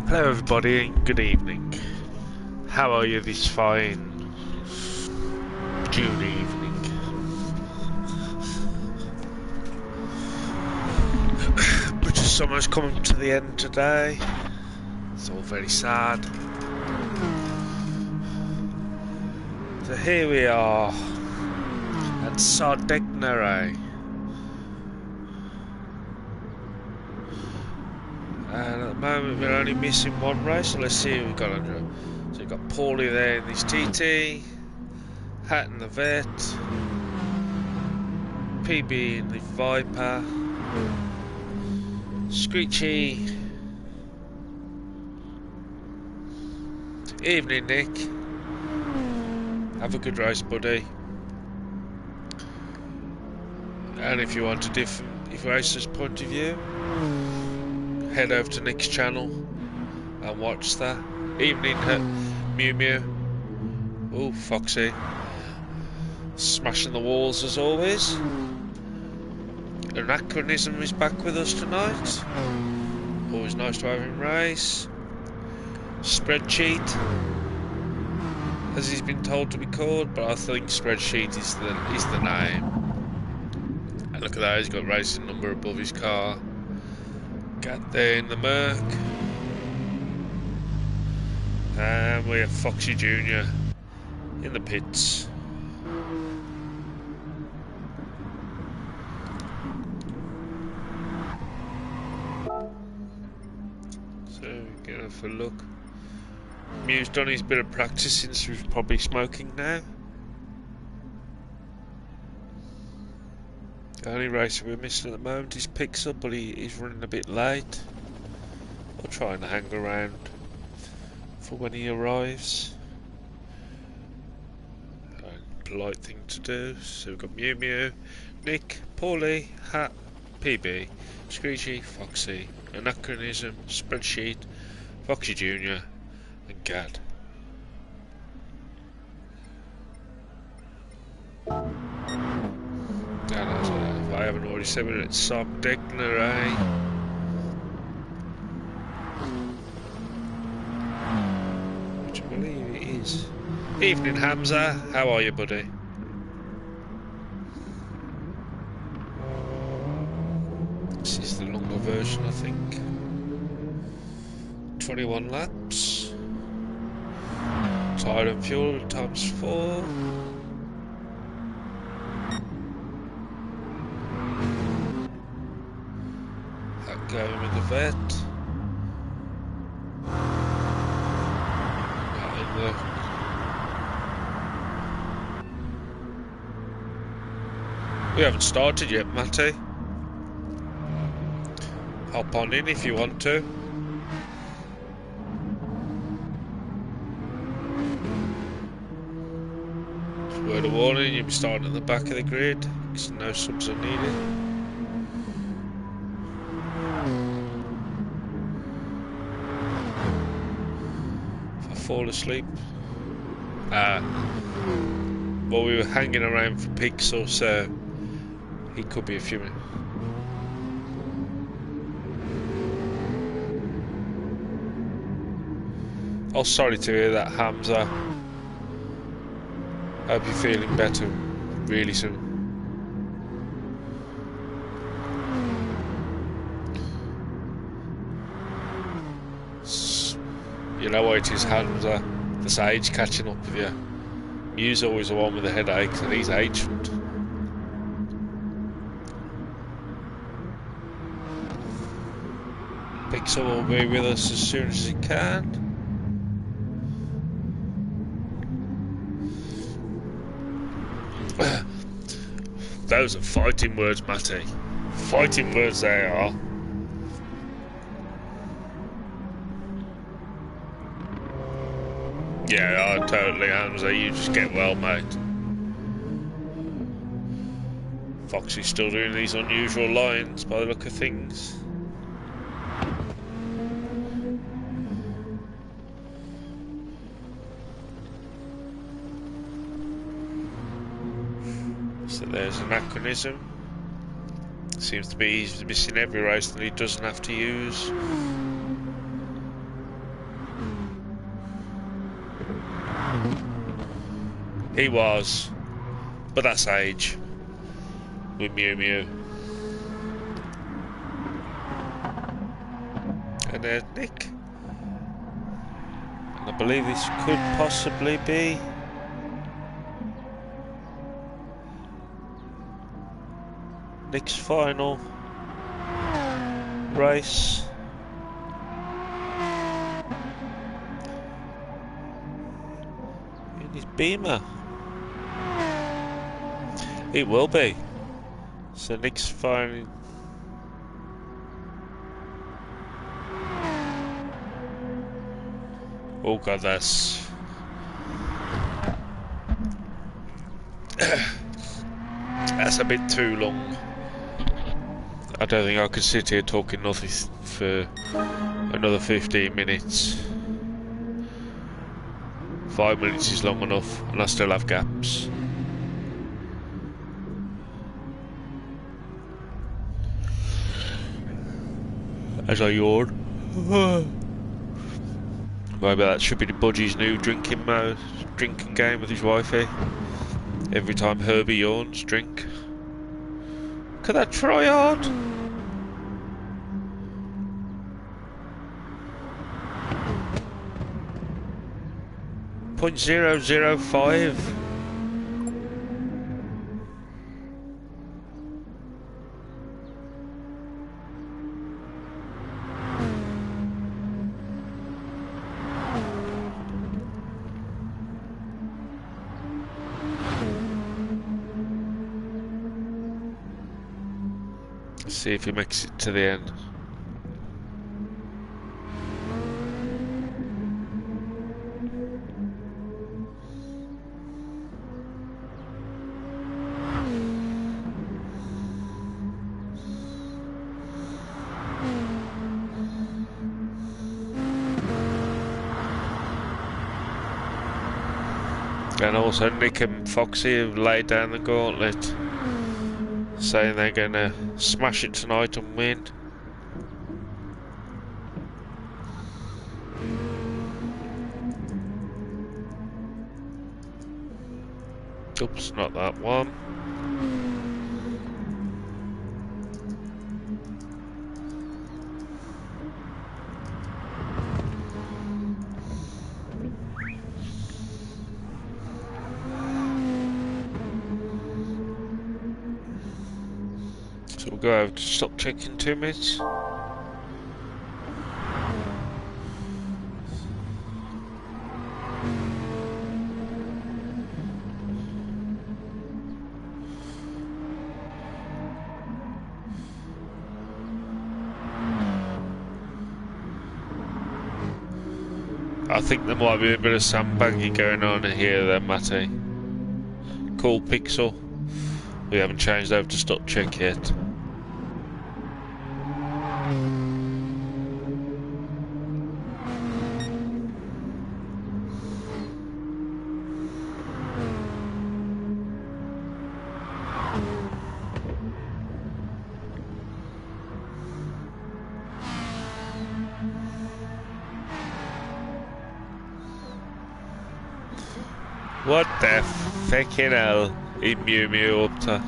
Hello everybody and good evening. How are you this fine June evening? British summer's coming to the end today. It's all very sad. So here we are at Sardegna. And at the moment we're only missing one race, so let's see who we've got under. So we've got Paulie there in his TT, Hat in the Vet, PB in the Viper, Screechy. Evening Nick, have a good race buddy. And if you want a different racer's point of view, head over to Nick's channel and watch that. Evening Mew Mew. Oh, Foxy. Smashing the walls as always. Anachronism is back with us tonight. Always nice to have him race. Spreadsheet, as he's been told to be called, but I think Spreadsheet is the name. And look at that, he's got racing number above his car. Got there in the Merc. And we have Foxy Jr. in the pits. So we're going for a look. Mew's done his bit of practicing, so he's probably smoking now. The only racer we're missing at the moment is Pixel, but he's running a bit late. I'll try and hang around for when he arrives. Polite thing to do. So we've got Mew Mew, Nick, Paulie, Hat, PB, Screechy, Foxy, Anachronism, Spreadsheet, Foxy Jr. and Gad. If I haven't already said it, it's Sardegna, which I believe it is. Evening Hamza, how are you buddy? This is the longer version I think. 21 laps. Tire and fuel times 4. Going with the Vet. We haven't started yet, Matty. Hop on in if you want to. Just word of warning, you'll be starting at the back of the grid because no subs are needed. Fall asleep. Well, we were hanging around for Pixel, so he could be a few minutes. Oh, sorry to hear that, Hamza. Hope you're feeling better really soon. You know what it is, Hamza. This age catching up with you. Mew's always the one with the headaches, and he's aged. Pixel will be with us as soon as he can. Those are fighting words, Matty. Fighting words they are. Yeah, I totally am. So you just get well, mate. Foxy's still doing these unusual lines by the look of things. So there's Anachronism. Seems to be he's missing every race that he doesn't have to use. He was. But that's age. With Mew Mew. And there's Nick. And I believe this could possibly be Nick's final race. In his Beamer. It will be. So Nick's final. Oh god, that's that's a bit too long. I don't think I could sit here talking nothing for another 15 minutes. 5 minutes is long enough, and I still have gaps. As I yawn. Maybe that should be the Budgie's new drinking game with his wifey. Every time Herbie yawns, drink. Could that try hard? .005. See if he makes it to the end. And also Nick and Foxy have laid down the gauntlet, saying they're gonna smash it tonight and win. Oops, not that one. So we'll go over to stop checking 2 minutes. I think there might be a bit of sandbagging going on here then, Matty. Cool Pixel. We haven't changed over to stop check yet. What the fucking hell is Mew Mew up to?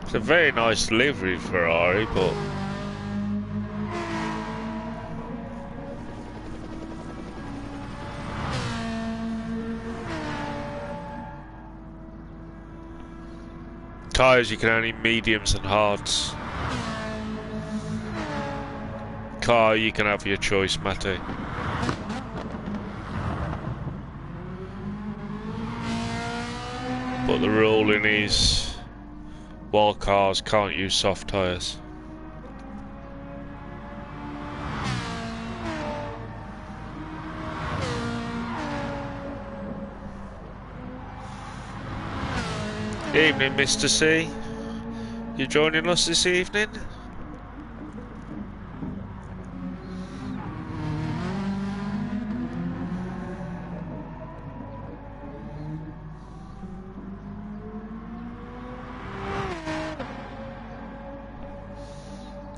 It's a very nice livery Ferrari, but tyres you can only mediums and hards. Car you can have your choice, Matty. But the ruling is wild cars can't use soft tyres. Evening, Mr. C. You joining us this evening?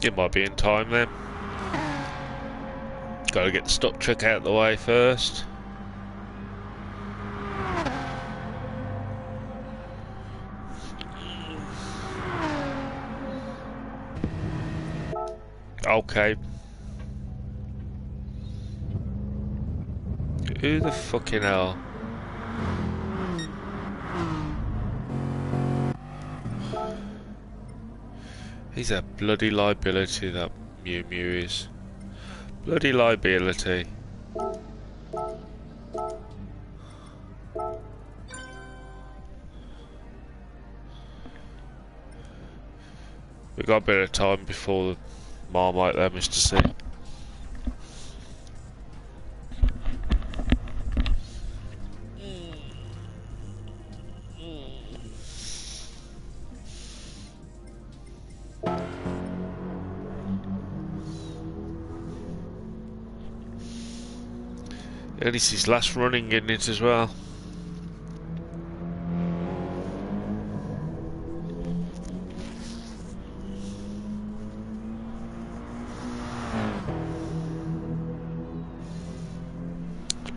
It might be in time then. Gotta get the stock truck out of the way first. Okay. Who the fucking hell? He's a bloody liability, that Mew Mew is. Bloody liability. We got a bit of time before the Marmite there, Mr. C. And it's his last running in it as well.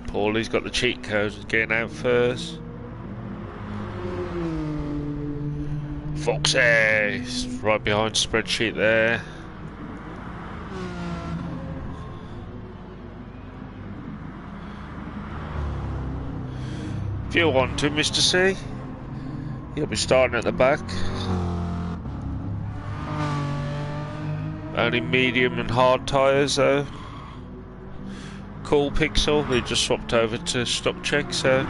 Paulie's got the cheat code, getting out first. Foxy's right behind spreadsheet there. If you want to, Mr. C, you'll be starting at the back. Only medium and hard tyres though. Cool Pixel, we just swapped over to stock check, so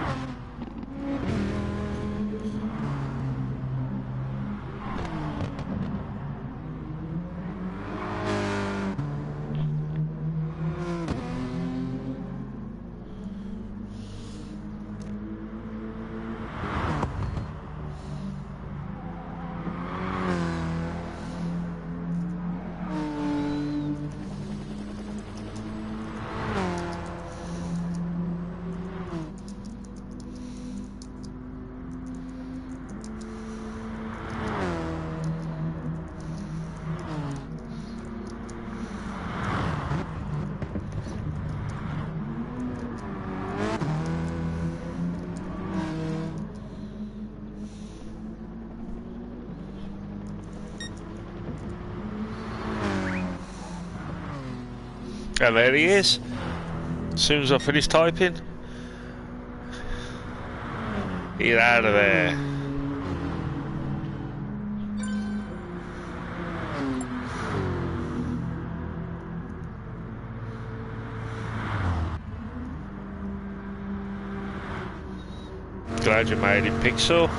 and there he is. As soon as I finish typing, get out of there. Glad you made it, Pixel.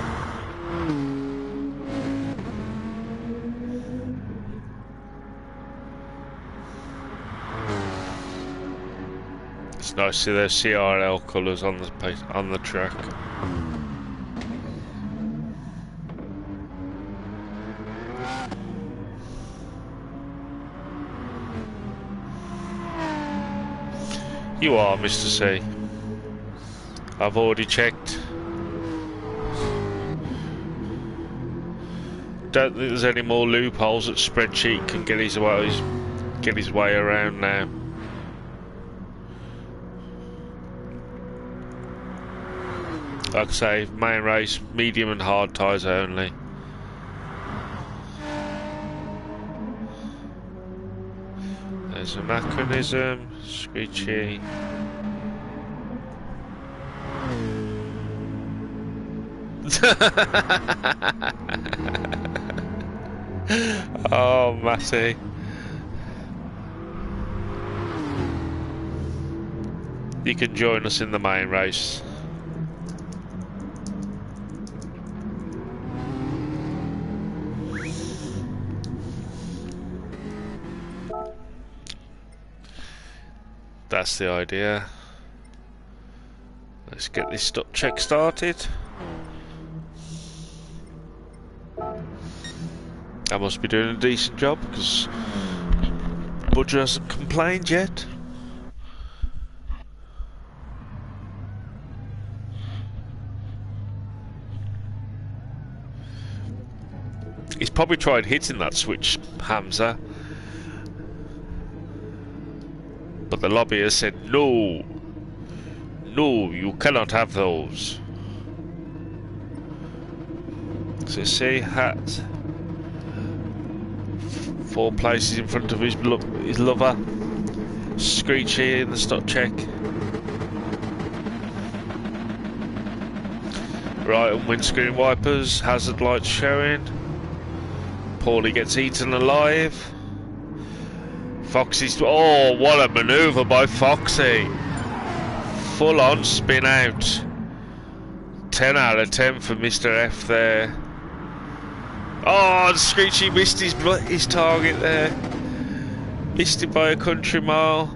It's nice to see those CRL colours on the track. You are, Mr. C. I've already checked. Don't think there's any more loopholes that spreadsheet can get his way around now. Like I say, main race, medium and hard tyres only. There's anachronism, screechy. Oh, Matty. You can join us in the main race. That's the idea. Let's get this stock check started. I must be doing a decent job because Budger hasn't complained yet. He's probably tried hitting that switch, Hamza, But the lobbyist said, no, no, you cannot have those. So see, hat. 4 places in front of his lover. Screechy in the stop check. Right on windscreen wipers, hazard lights showing. Paulie gets eaten alive. Foxy's... oh, what a manoeuvre by Foxy. Full on spin out. 10 out of 10 for Mr. F there. Oh, and Screechy missed his target there. Missed it by a country mile.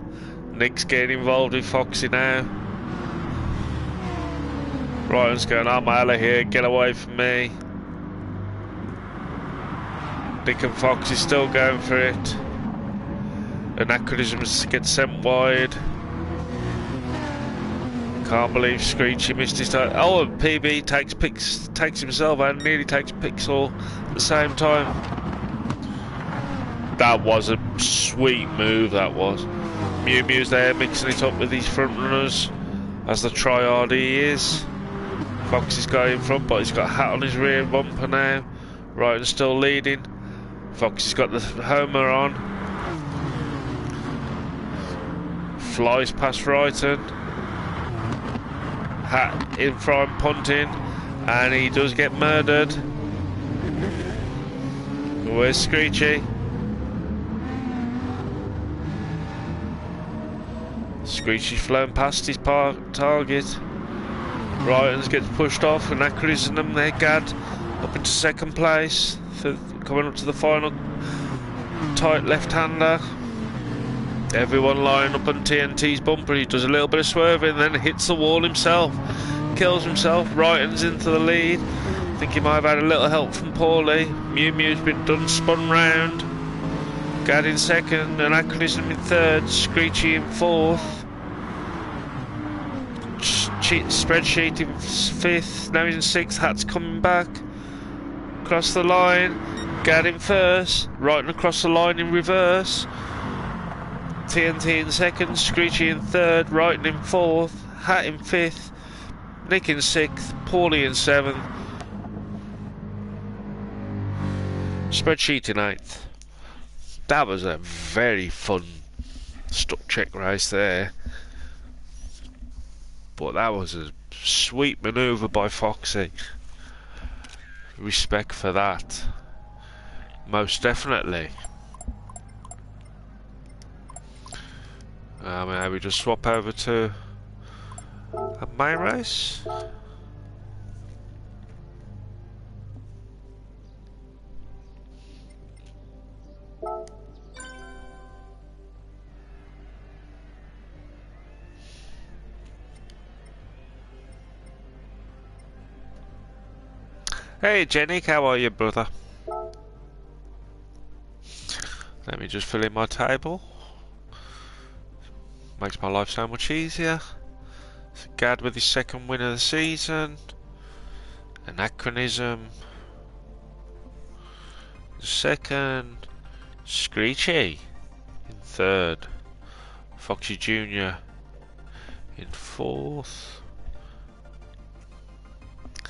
Nick's getting involved with Foxy now. Ryan's going, I'm out of here, get away from me. Nick and Foxy still going for it. Anachronisms get sent wide. Can't believe Screechy missed his time. Oh, and PB takes himself out and nearly takes Pixel at the same time. That was a sweet move, that was. Mew Mew's there mixing it up with these front runners as the tryhard he is. Foxy's got in front, but he's got a hat on his rear bumper now. Ryan's still leading. Foxy's got the Homer on. Flies past Righton. Hat in front, punting, and he does get murdered. Where's Screechy? Screechy's flown past his target. Ryans gets pushed off, and Anachronism there, Gad up into second place, coming up to the final tight left-hander. Everyone lying up on TNT's bumper. He does a little bit of swerving, then hits the wall himself, kills himself. Ryton's into the lead. I think he might have had a little help from Paulie. Mew Mew's been done, spun round. Gad in second, Anachronism in third, Screechy in fourth. Spreadsheet in fifth, now he's in sixth. Hat's coming back across the line. Gad in first, Ryton across the line in reverse. TNT in second, Screechy in third, Ryton in fourth, Hat in fifth, Nick in sixth, Paulie in seventh, Spreadsheet in eighth. That was a very fun stuck check race there. But that was a sweet manoeuvre by Foxy. Respect for that. Most definitely. Maybe we just swap over to a main race. Hey Jenny, how are you, brother? Let me just fill in my table. Makes my life so much easier. So Gad with his second win of the season. Anachronism. Second. Screechy in third. Foxy Jr. in fourth.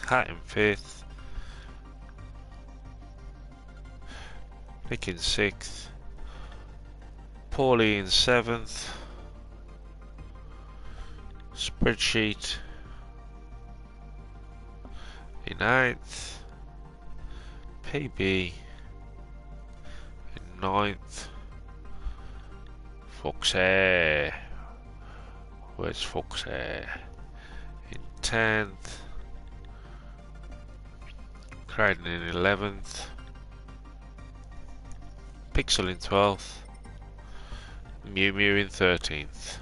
Hat in fifth. Nick in sixth. Paulie in seventh. Spreadsheet in eighth. PB in ninth. Foxy. Where's Foxy? In 10th. Crichton in 11th. Pixel in 12th. Mew Mew in 13th.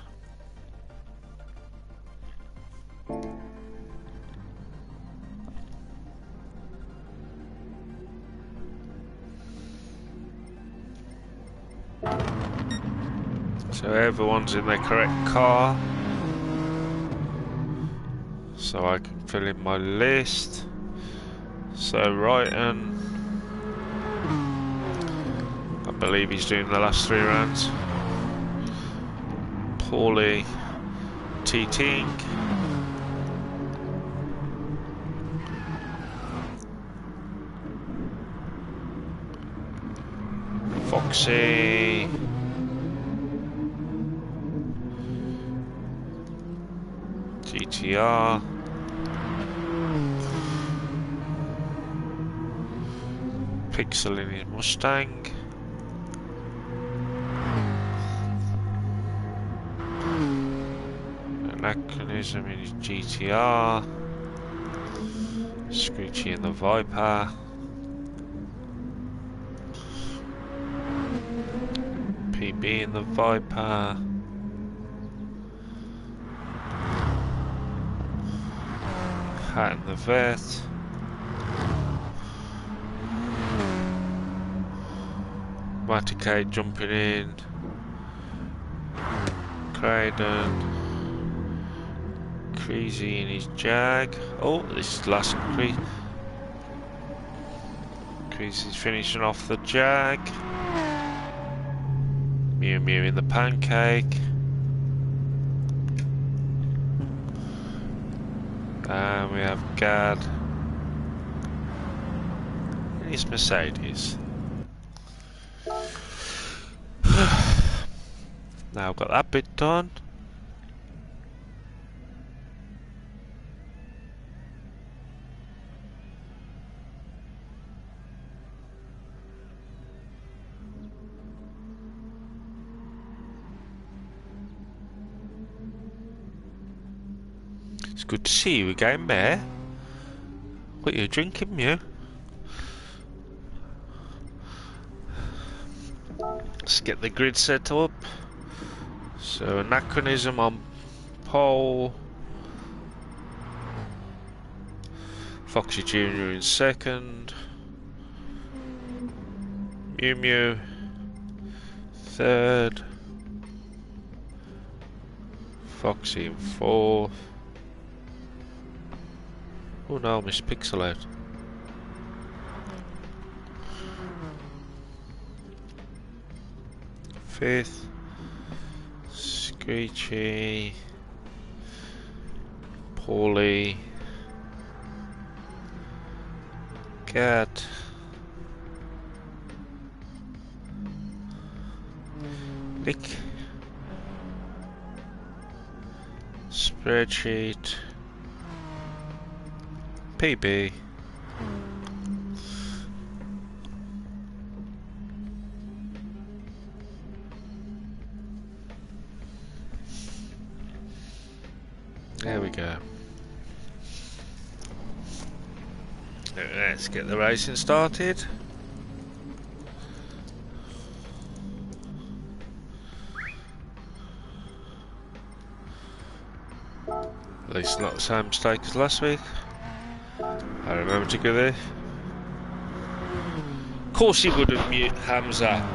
So everyone's in their correct car. So I can fill in my list. So Ryton, I believe he's doing the last 3 rounds. Paulie, T-Ting. Foxy. GTR. Pixel in his Mustang. Anachronism in his GTR. Screechy in the Viper. PB in the Viper. Hat in the Vet. Maticate jumping in. Craydon. Creasy in his Jag. Oh, this is last Creasy's finishing off the Jag. Mew Mew in the Pancake. And we have Gad in his Mercedes. Now I've got that bit done. It's good to see you again, Bear. What are you drinking, Mew? Let's get the grid set up. So Anachronism on pole. Foxy Jr. in second. Mew Mew third. Foxy in fourth. Oh no, I missed Pixel out. Fifth. Screechy. Paulie. Cat. Nick. Spreadsheet. PB. There we go. Let's get the racing started. At least not the same mistake as last week. I remember to go there. Of course he wouldn't mute Hamza.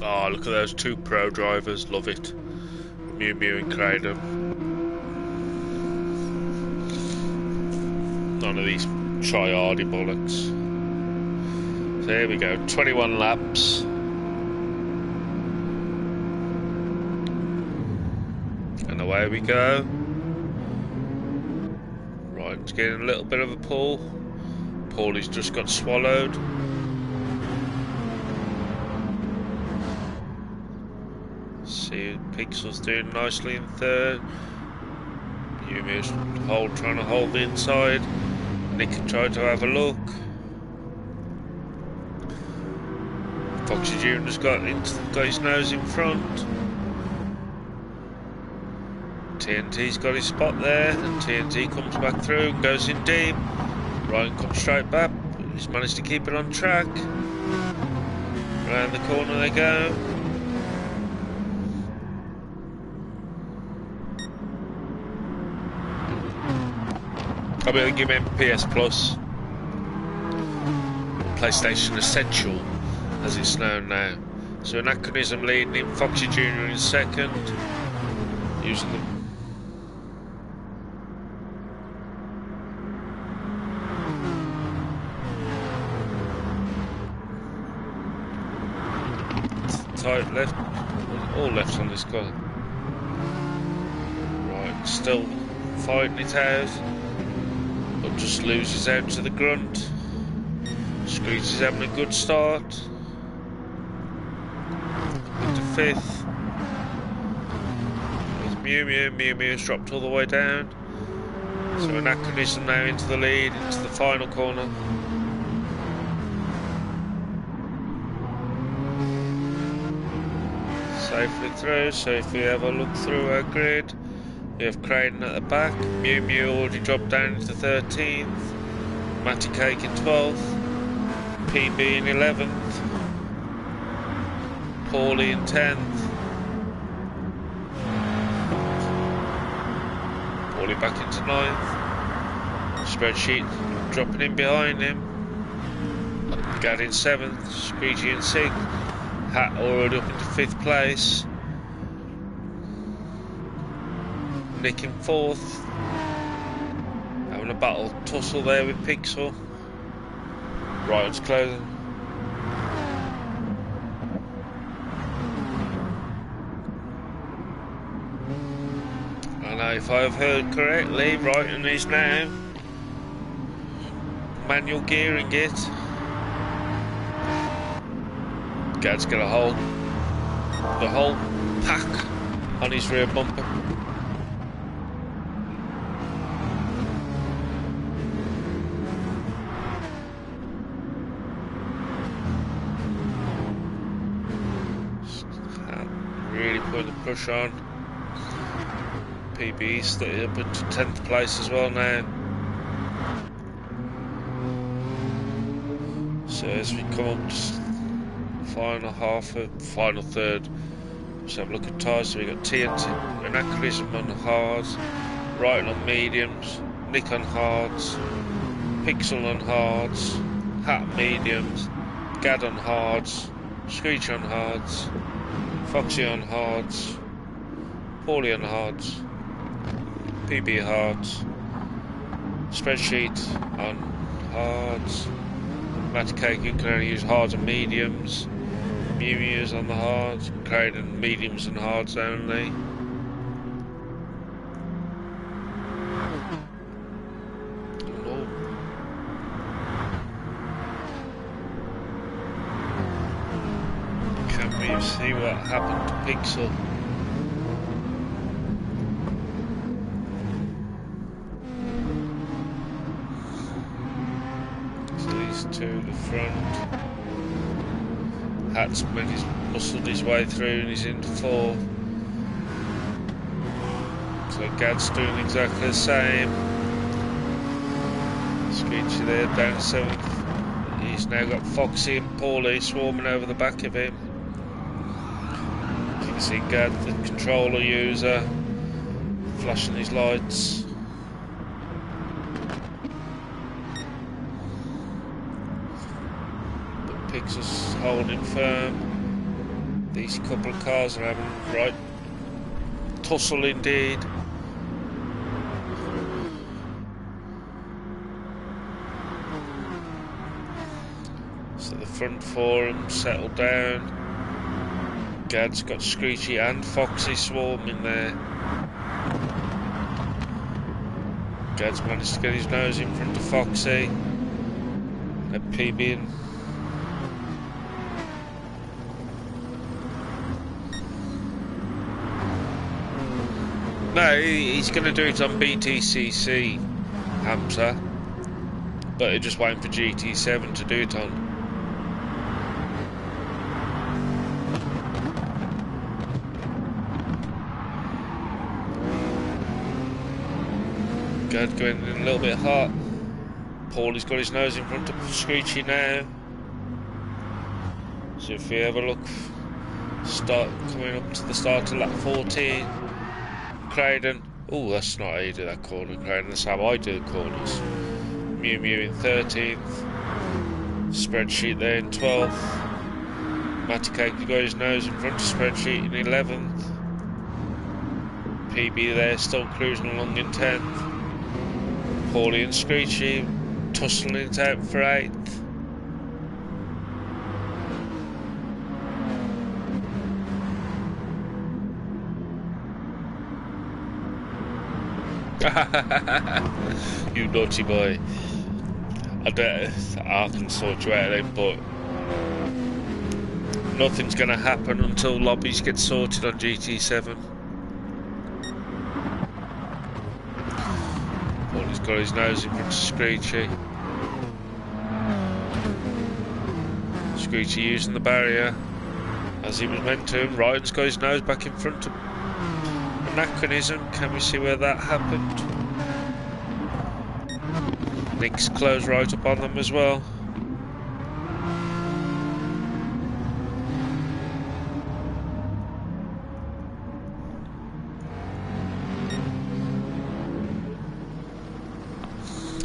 Oh, look at those two pro drivers, love it. Mew Mew and Kratom. None of these try-hardy bollocks. So here we go, 21 laps. And away we go. Right, it's getting a little bit of a pull. Paulie's just got swallowed. See, Pixel's doing nicely in third. Yumi's trying to hold the inside. Nick tried to have a look. Foxy Jr.'s got his nose in front. TNT's got his spot there, and TNT comes back through and goes in deep. Ryan comes straight back. He's managed to keep it on track. Around the corner they go. I'll be able to give him PS Plus, PlayStation Essential, as it's known now. So Anachronism leading him, Foxy Jr. in second, using the tight left, all left on this car. Right, still fighting it out, but just loses out to the grunt. Screech is having a good start. Into fifth. With Mew Mew's dropped all the way down. So Anachronism now into the lead, into the final corner. Safely through, so if we have a look through our grid, we have Craden at the back, Mew already dropped down into 13th, Matty Cake in 12th, PB in 11th, Paulie in 10th, Paulie back into 9th, Spreadsheet dropping in behind him, Gad in 7th, Screechy in 6th, Hat already up into 5th place, Nick in 4th, having a battle tussle there with Pixel. Right, it's closing. And if I've heard correctly, Brighton is now manual gearing it. Gad's got the whole pack on his rear bumper. Really putting the push on. PB's up into 10th place as well now. So as we come up to final half, final third, let's have a look at tyres. So we've got TNT, Anachronism on hards, Brighton on mediums, Nick on hards, Pixel on hards, Hat mediums, Gad on hards, Screech on hards, Foxy on hards, Paulie on hards, PB hards, Spreadsheet on hards, Matty Cake you can only use hards and mediums, Mew's on the hards, Craden mediums and hards only. See what happened to Pixel. So these two at the front. Hat's muscled his way through and he's into 4th. So Gad's doing exactly the same. Screechy there down 7th. He's now got Foxy and Paulie swarming over the back of him. See Gad, the controller user, flashing his lights. But Pixel's holding firm. These couple of cars are having right tussle indeed. So the front four of them settled down. Gad's got Screechy and Foxy swarming there. Gad's managed to get his nose in front of Foxy. And PB in. No, he's going to do it on BTCC, Hamza. But he's just waiting for GT7 to do it on. Gad going in a little bit hot. Paulie's got his nose in front of Screechy now. So if we have a look, coming up to the start of lap 14, Craden. Oh, that's not how you do that corner, Craden. That's how I do the corners. Mew in 13th. Spreadsheet there in 12th. Matty Cake got his nose in front of Spreadsheet in 11th. PB there, still cruising along in 10th. Paulie and Screechy tussling it out for 8th. You naughty boy. I can sort you out then, but nothing's going to happen until lobbies get sorted on GT7. Paulie's got his nose in front of Screechy. Screechy using the barrier as he was meant to. Ryan's got his nose back in front of Anachronism. Can we see where that happened? Nick's closed right up on them as well.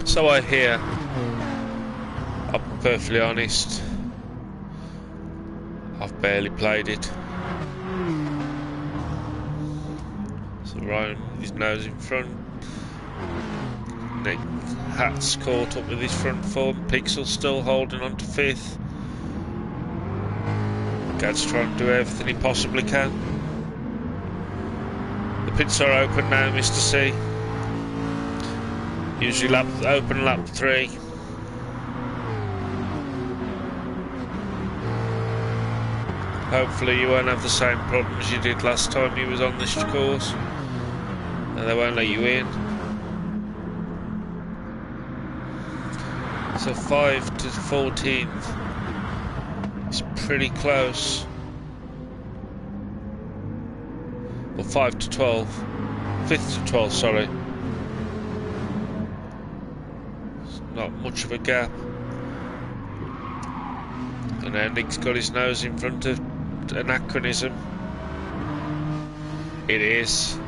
So I hear, I'll be perfectly honest, I've barely played it. So Ryan, his nose in front. Nick Hat's caught up with his front form. Pixel still holding on to 5th. Gad's trying to do everything he possibly can. The pits are open now, Mr. C. Usually open lap 3. Hopefully you won't have the same problems you did last time you was on this course, and they won't let you in. So 5 to 14th. It's pretty close. Well, 5 to 12. 5th to 12, sorry. Not much of a gap. And now Nick's got his nose in front of Anachronism. It is.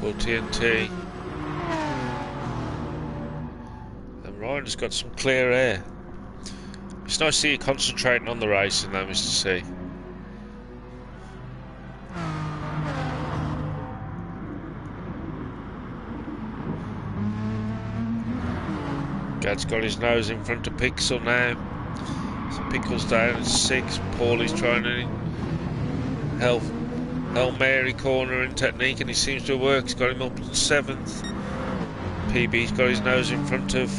For TNT. And Ryan's got some clear air. It's nice to see you concentrating on the racing though, Mr. C. Gad's got his nose in front of Pixel now. So Pickle's down at 6. Paulie's trying to help Hail Mary corner and technique, and he seems to have worked. He's got him up to 7th. PB's got his nose in front of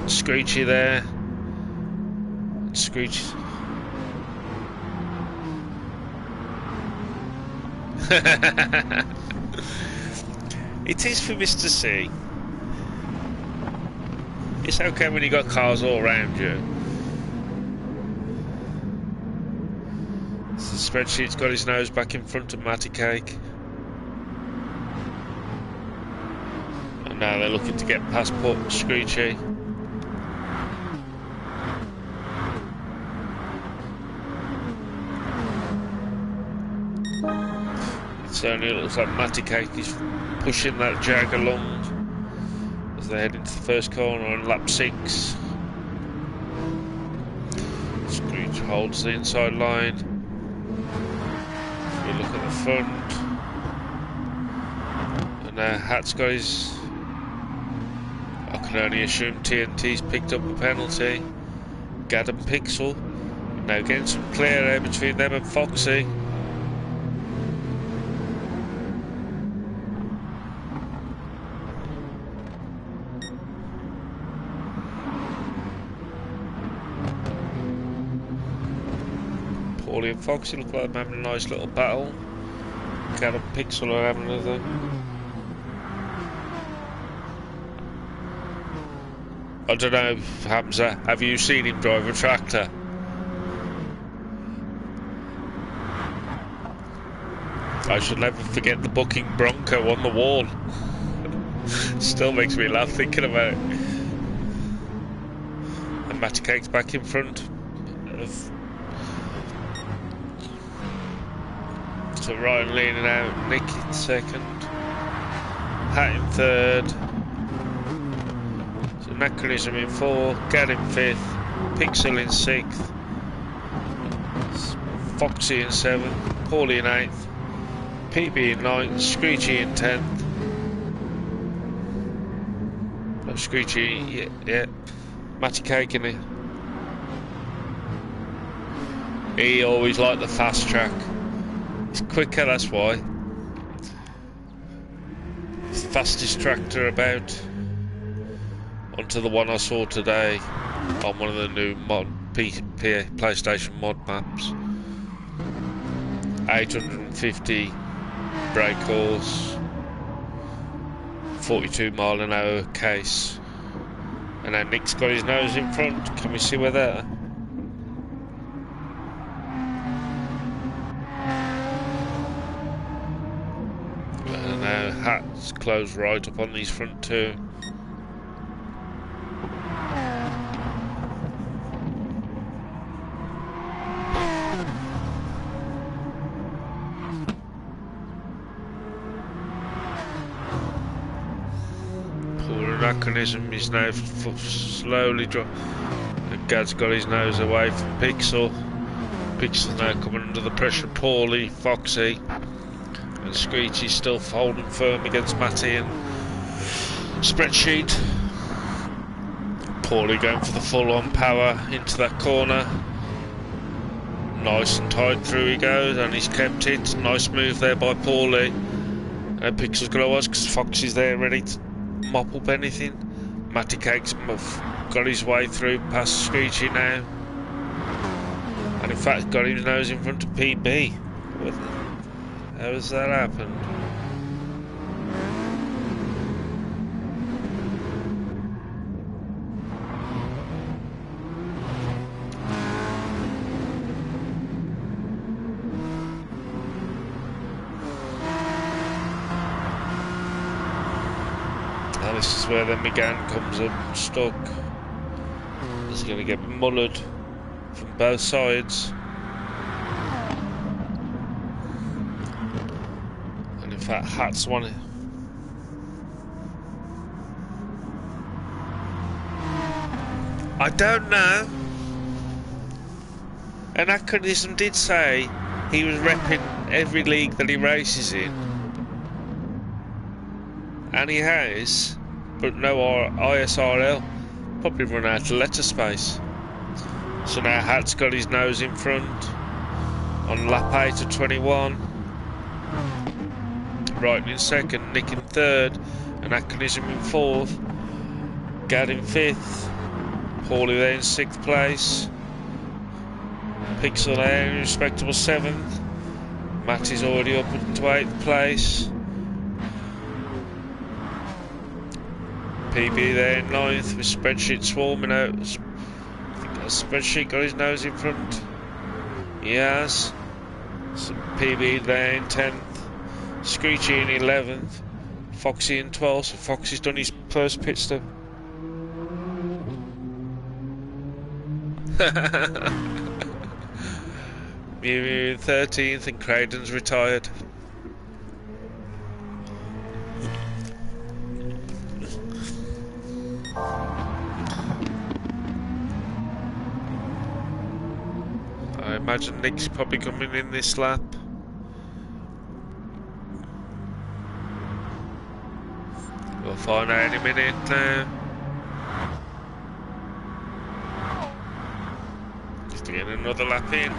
Screechy there. Screech. It is for Mr. C. It's okay when you got cars all around you. So the Spreadsheet's got his nose back in front of Matty Cake. And now they're looking to get past Screechy. It certainly looks like Matty Cake is pushing that Jag along as they head into the first corner on lap 6. Screech holds the inside line. We look at the front. And now Hat's got his... I can only assume TNT's picked up a penalty. Gad and Pixel. Now getting some clear air between them and Foxy. Paulie and Foxy look like they're having a nice little battle. Gad and Pixel are having another. I don't know, Hamza, have you seen him drive a tractor? I should never forget the booking Bronco on the wall. Still makes me laugh thinking about it. And Matty Cake's back in front of to Ryan leaning out, Nick in second, Hat in third, so Anachronism in fourth, Gad in fifth, Pixel in sixth, Foxy in seventh, Paulie in eighth, PB in ninth, Screechy in 10th. Oh, Screechy, yeah. Matty Cake in it. He always liked the fast track. He's quicker, that's why. He's the fastest tractor about. Onto the one I saw today on one of the new PlayStation mod maps. 850 brake horse, 42 mph case, and now Nick's got his nose in front. Can we see where they're? And now Hat's closed right up on these front two. Anachronism is now slowly Gad's got his nose away from Pixel. Pixel now coming under the pressure of Paulie, Foxy, and Screechy's still holding firm against Matty and Spreadsheet. Paulie going for the full-on power into that corner. Nice and tight through he goes, and he's kept it. Nice move there by Paulie. And Pixel's got to watch because Foxy's there ready to mop up anything. Matty Cake's got his way through past Screechy now, and in fact got his nose in front of PB. How has that happened? This is where then McGann comes up stuck. He's going to get mullered from both sides. And in fact, Hat's won it. I don't know. Anachronism did say he was repping every league that he races in. And he has. But no ISRL, probably run out of letter space. So now Hat's got his nose in front on lap 8 of 21. Right in second, Nick in third, Anachronism in fourth, Gad in fifth, Paulie there in sixth place, Pixel there in respectable seventh, Matty's already up into eighth place. PB there in ninth with Spreadsheet swarming out. I think that Spreadsheet got his nose in front. He has. So PB there in 10th. Screechy in 11th. Foxy in 12th. So Foxy's done his first pit stop. Mew in 13th and Creighton's retired. I imagine Nick's probably coming in this lap. We'll find out any minute now. Just getting another lap in.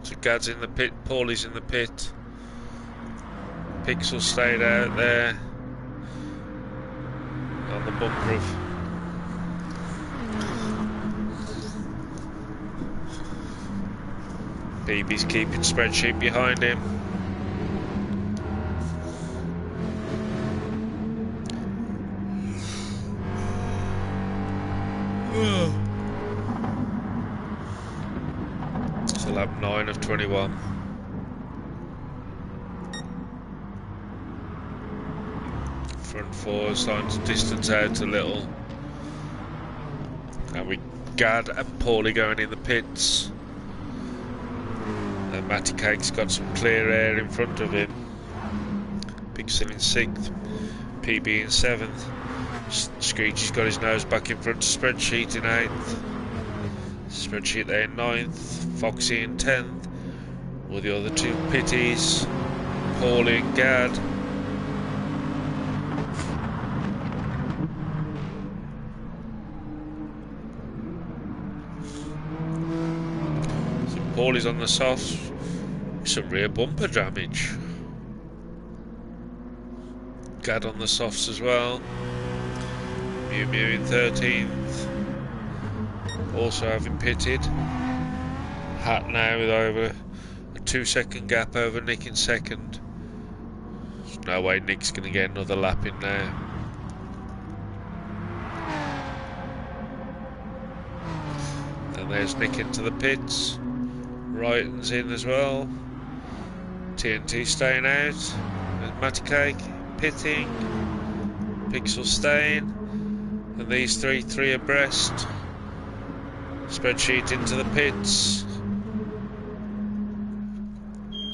So Gad's in the pit, Paulie's in the pit. Pixel stayed out there on the bumper of BB's keeping Spreadsheet behind him. So lap 9 of 21. Front four starting to distance out a little. And we Gad and Paulie going in the pits. And Matty Cake's got some clear air in front of him. Pixel in 6th, PB in 7th. Screechy's got his nose back in front of Spreadsheet in 8th. Spreadsheet there in 9th. Foxy in 10th. With the other two pitties, Paulie and Gad. Paulie's on the softs, some rear bumper damage. Gad on the softs as well. Mew Mew in 13th, also having pitted. Hat now with over a 2-second gap over Nick in 2nd. There's no way Nick's going to get another lap in now. And there's Nick into the pits. Wrighton's in as well. TNT staying out. There's Matty Cake pitting. Pixel staying. And these three abreast. Spreadsheet into the pits.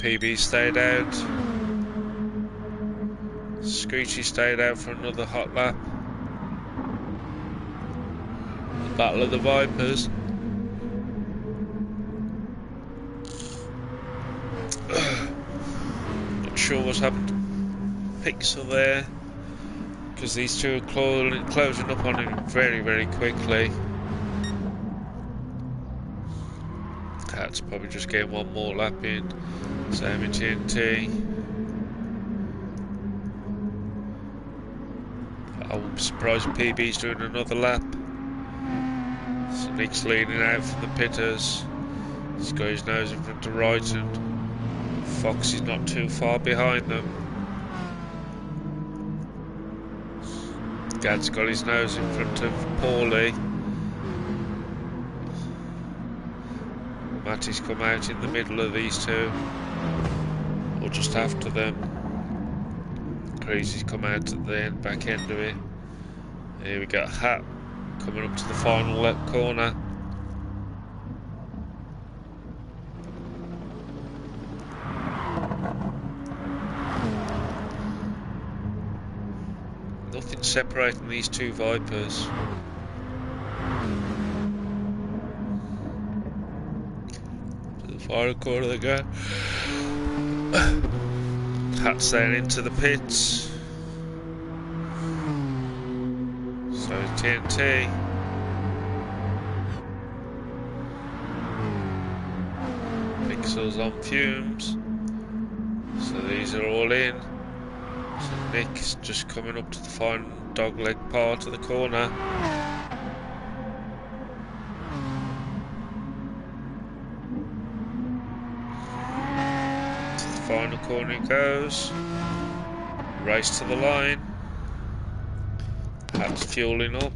PB stayed out. Screechy stayed out for another hot lap. The Battle of the Vipers. Not sure what's happened to Pixel there, because these two are closing up on him very, very quickly. Cat's probably just getting one more lap in. Same in TNT. I wouldn't be surprised if PB's doing another lap. So Nick's leaning out from the pitters. He's got his nose in front of Wrighton. Foxy's not too far behind them. Gad's got his nose in front of Paulie. Matty's come out in the middle of these two, or just after them. Crazy's come out at the back end of it. Here we got Hat coming up to the final left corner. Nothing separating these two Vipers. To the final corner they go. Hat's then into the pits. So TNT. Pixel's on fumes. So these are all in. So Nick's just coming up to the final dogleg part of the corner. To the final corner he goes. Race to the line. Hat's fueling up.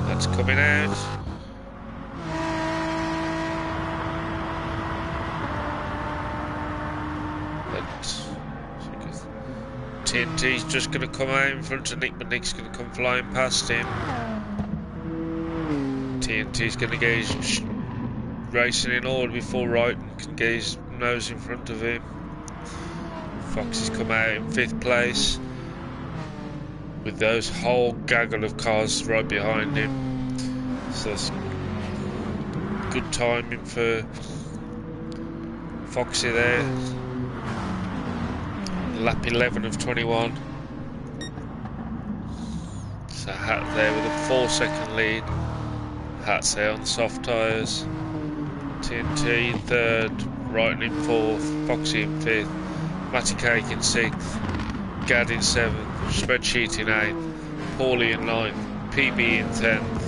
That's coming out. TNT's just going to come out in front of Nick, but Nick's going to come flying past him. TNT's going to get his racing in order before Wrighton can get his nose in front of him. Foxy's come out in 5th place with those whole gaggle of cars right behind him. So it's good timing for Foxy there. Lap 11 of 21. So Hat there with a 4-second lead. Hat's there on soft tyres. TNT 3rd, Wrighton in 4th, Foxy in 5th, Matty Cake in 6th, Gad in 7th, Spreadsheet in 8th, Paulie in 9th, PB in 10th,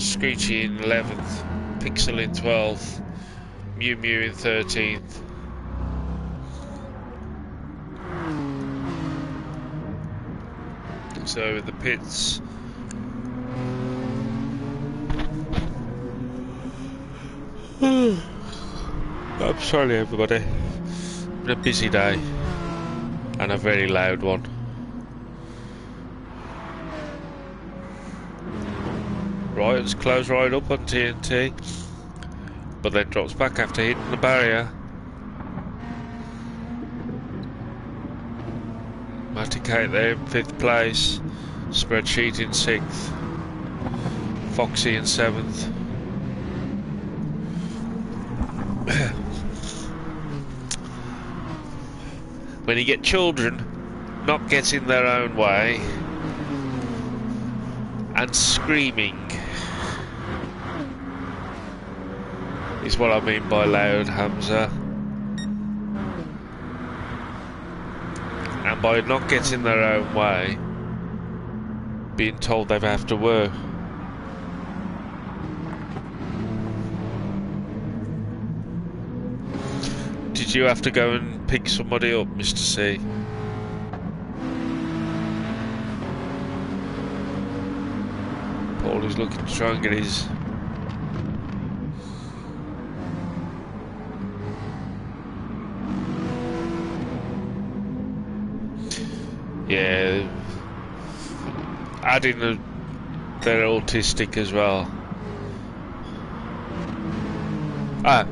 Screechy in 11th, Pixel in 12th, Mew Mew in 13th. So the pits. I'm sorry everybody. It's been a busy day and a very loud one. Right, it's closed right up on TNT, but then drops back after hitting the barrier. Maticate there in 5th place, Spreadsheet in 6th, Foxy in 7th. When you get children not getting their own way and screaming is what I mean by loud, Hamza. And by not getting their own way, being told they have to work. Did you have to go and pick somebody up, Mr. C? Paul is looking to try and get his... Yeah, adding they're autistic as well. Ah.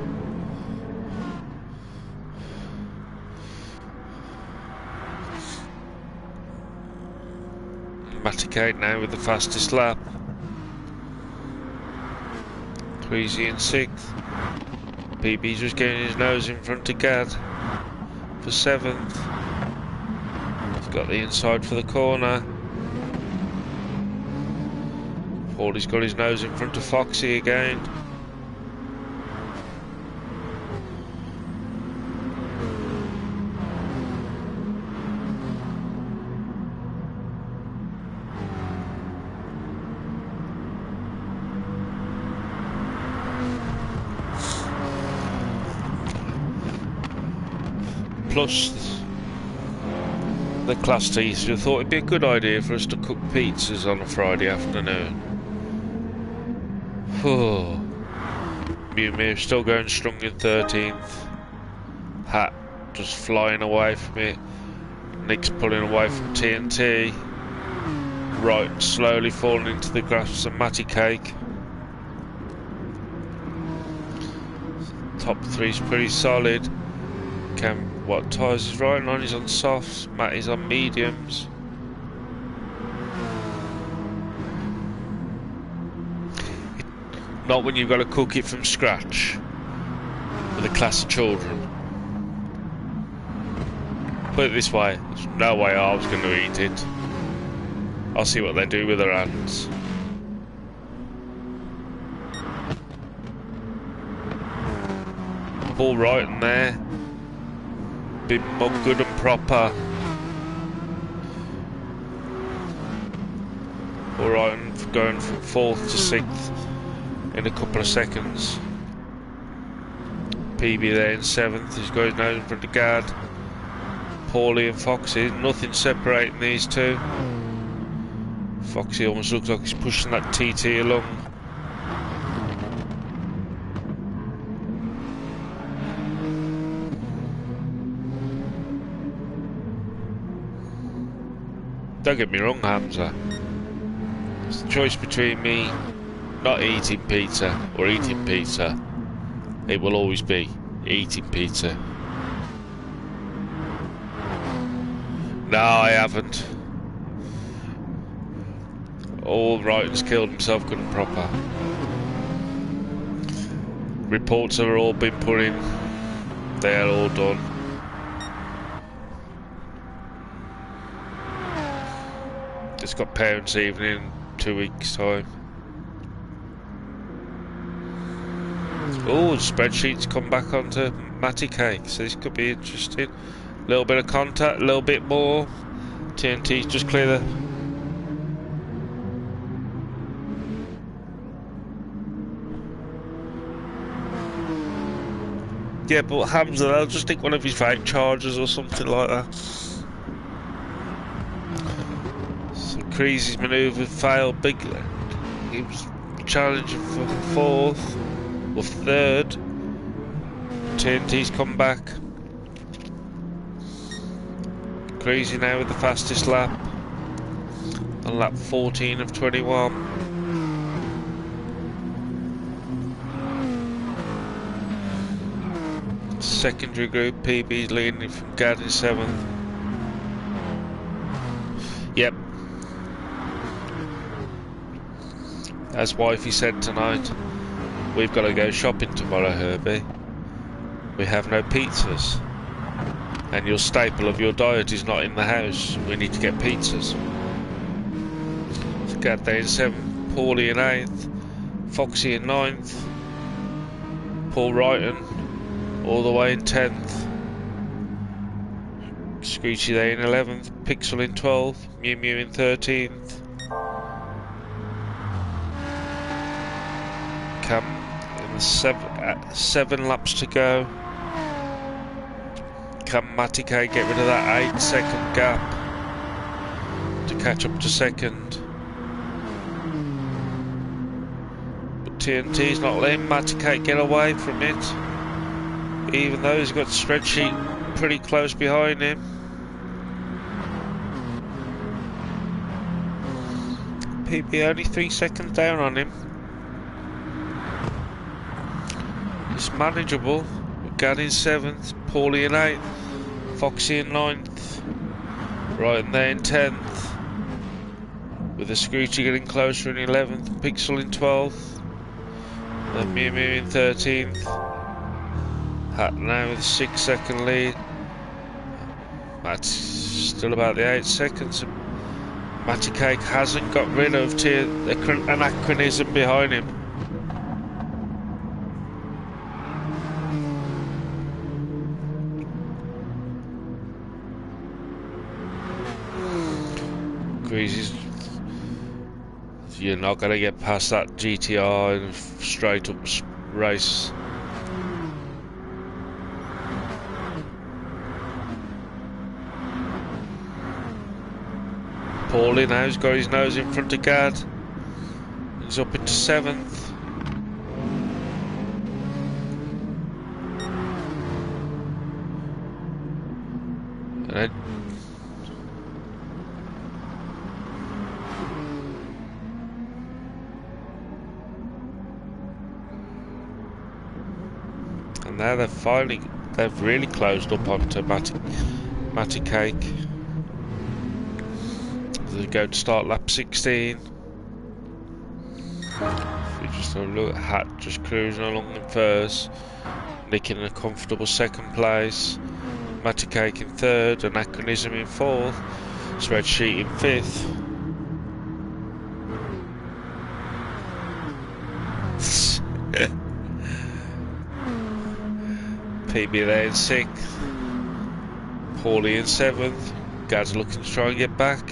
Maticate now with the fastest lap. Tweezy in 6th. PB's just getting his nose in front of Gad for 7th. He's got the inside for the corner. Paulie got his nose in front of Foxy again. Plus the class teacher thought it'd be a good idea for us to cook pizzas on a Friday afternoon. Mew Mew still going strong in 13th. Hat just flying away from it. Nick's pulling away from TNT. Right, slowly falling into the grass and Matty Cake. Top 3's pretty solid. What tyres is riding on? He's on softs. Matty's on mediums. Not when you've got to cook it from scratch with a class of children. Put it this way, there's no way I was going to eat it. I'll see what they do with their hands. All right in there. Been mug good and proper. Alright, and going from 4th to 6th in a couple of seconds. PB there in 7th, he's got his nose in front of Gad. Paulie and Foxy, nothing separating these two. Foxy almost looks like he's pushing that TT along. Don't get me wrong, Hamza. It's the choice between me not eating pizza or eating pizza. It will always be eating pizza. No, I haven't. All Wrighton's killed himself good and proper. Reports have all been put in. They are all done. It's got parents' evening in 2 weeks' time. Oh, the spreadsheet's come back onto Matty Cake, so this could be interesting. A little bit of contact, a little bit more. TNT just clear the... Yeah, but Hamza, I'll just think one of his fake charges or something like that. Creasy's manoeuvre failed big. He was challenging for 4th or 3rd. TNT's come back. Creasy now with the fastest lap on lap 14 of 21. secondary group. PB's leading from Gad in 7th. Yep. As wifey said tonight, we've got to go shopping tomorrow, Herbie. We have no pizzas. And your staple of your diet is not in the house. We need to get pizzas. Gad there in 7th. Paulie in 8th. Foxy in 9th. Paul Wrighton all the way in 10th. Screechy there in 11th. Pixel in 12th. Mew Mew in 13th. Cam in the 7 laps to go. Can Matike get rid of that 8-second gap to catch up to 2nd? But TNT's not letting Matike get away from it, even though he's got the spreadsheet pretty close behind him. PB only 3 seconds down on him. It's manageable. Gad in 7th, Paulie in 8th, Foxy in 9th, right in there in 10th, with the Screechy getting closer in 11th, Pixel in 12th, and Mew Mew in 13th, Hat now with a 6-second lead. Matt's still about the 8 seconds. Matty Cake hasn't got rid of anachronism behind him. Greasy's, you're not going to get past that GTR in a straight up race. Paulie now's got his nose in front of Gad. He's up into 7th. And then now they've really closed up onto Matty Cake. They go to start lap 16. If you just have a look at Hat just cruising along in first, nicking a comfortable 2nd place. Matty Cake in 3rd, Anachronism in 4th, Spreadsheet in 5th. PB there in 6th, Paulie in 7th, Gad's looking to try and get back,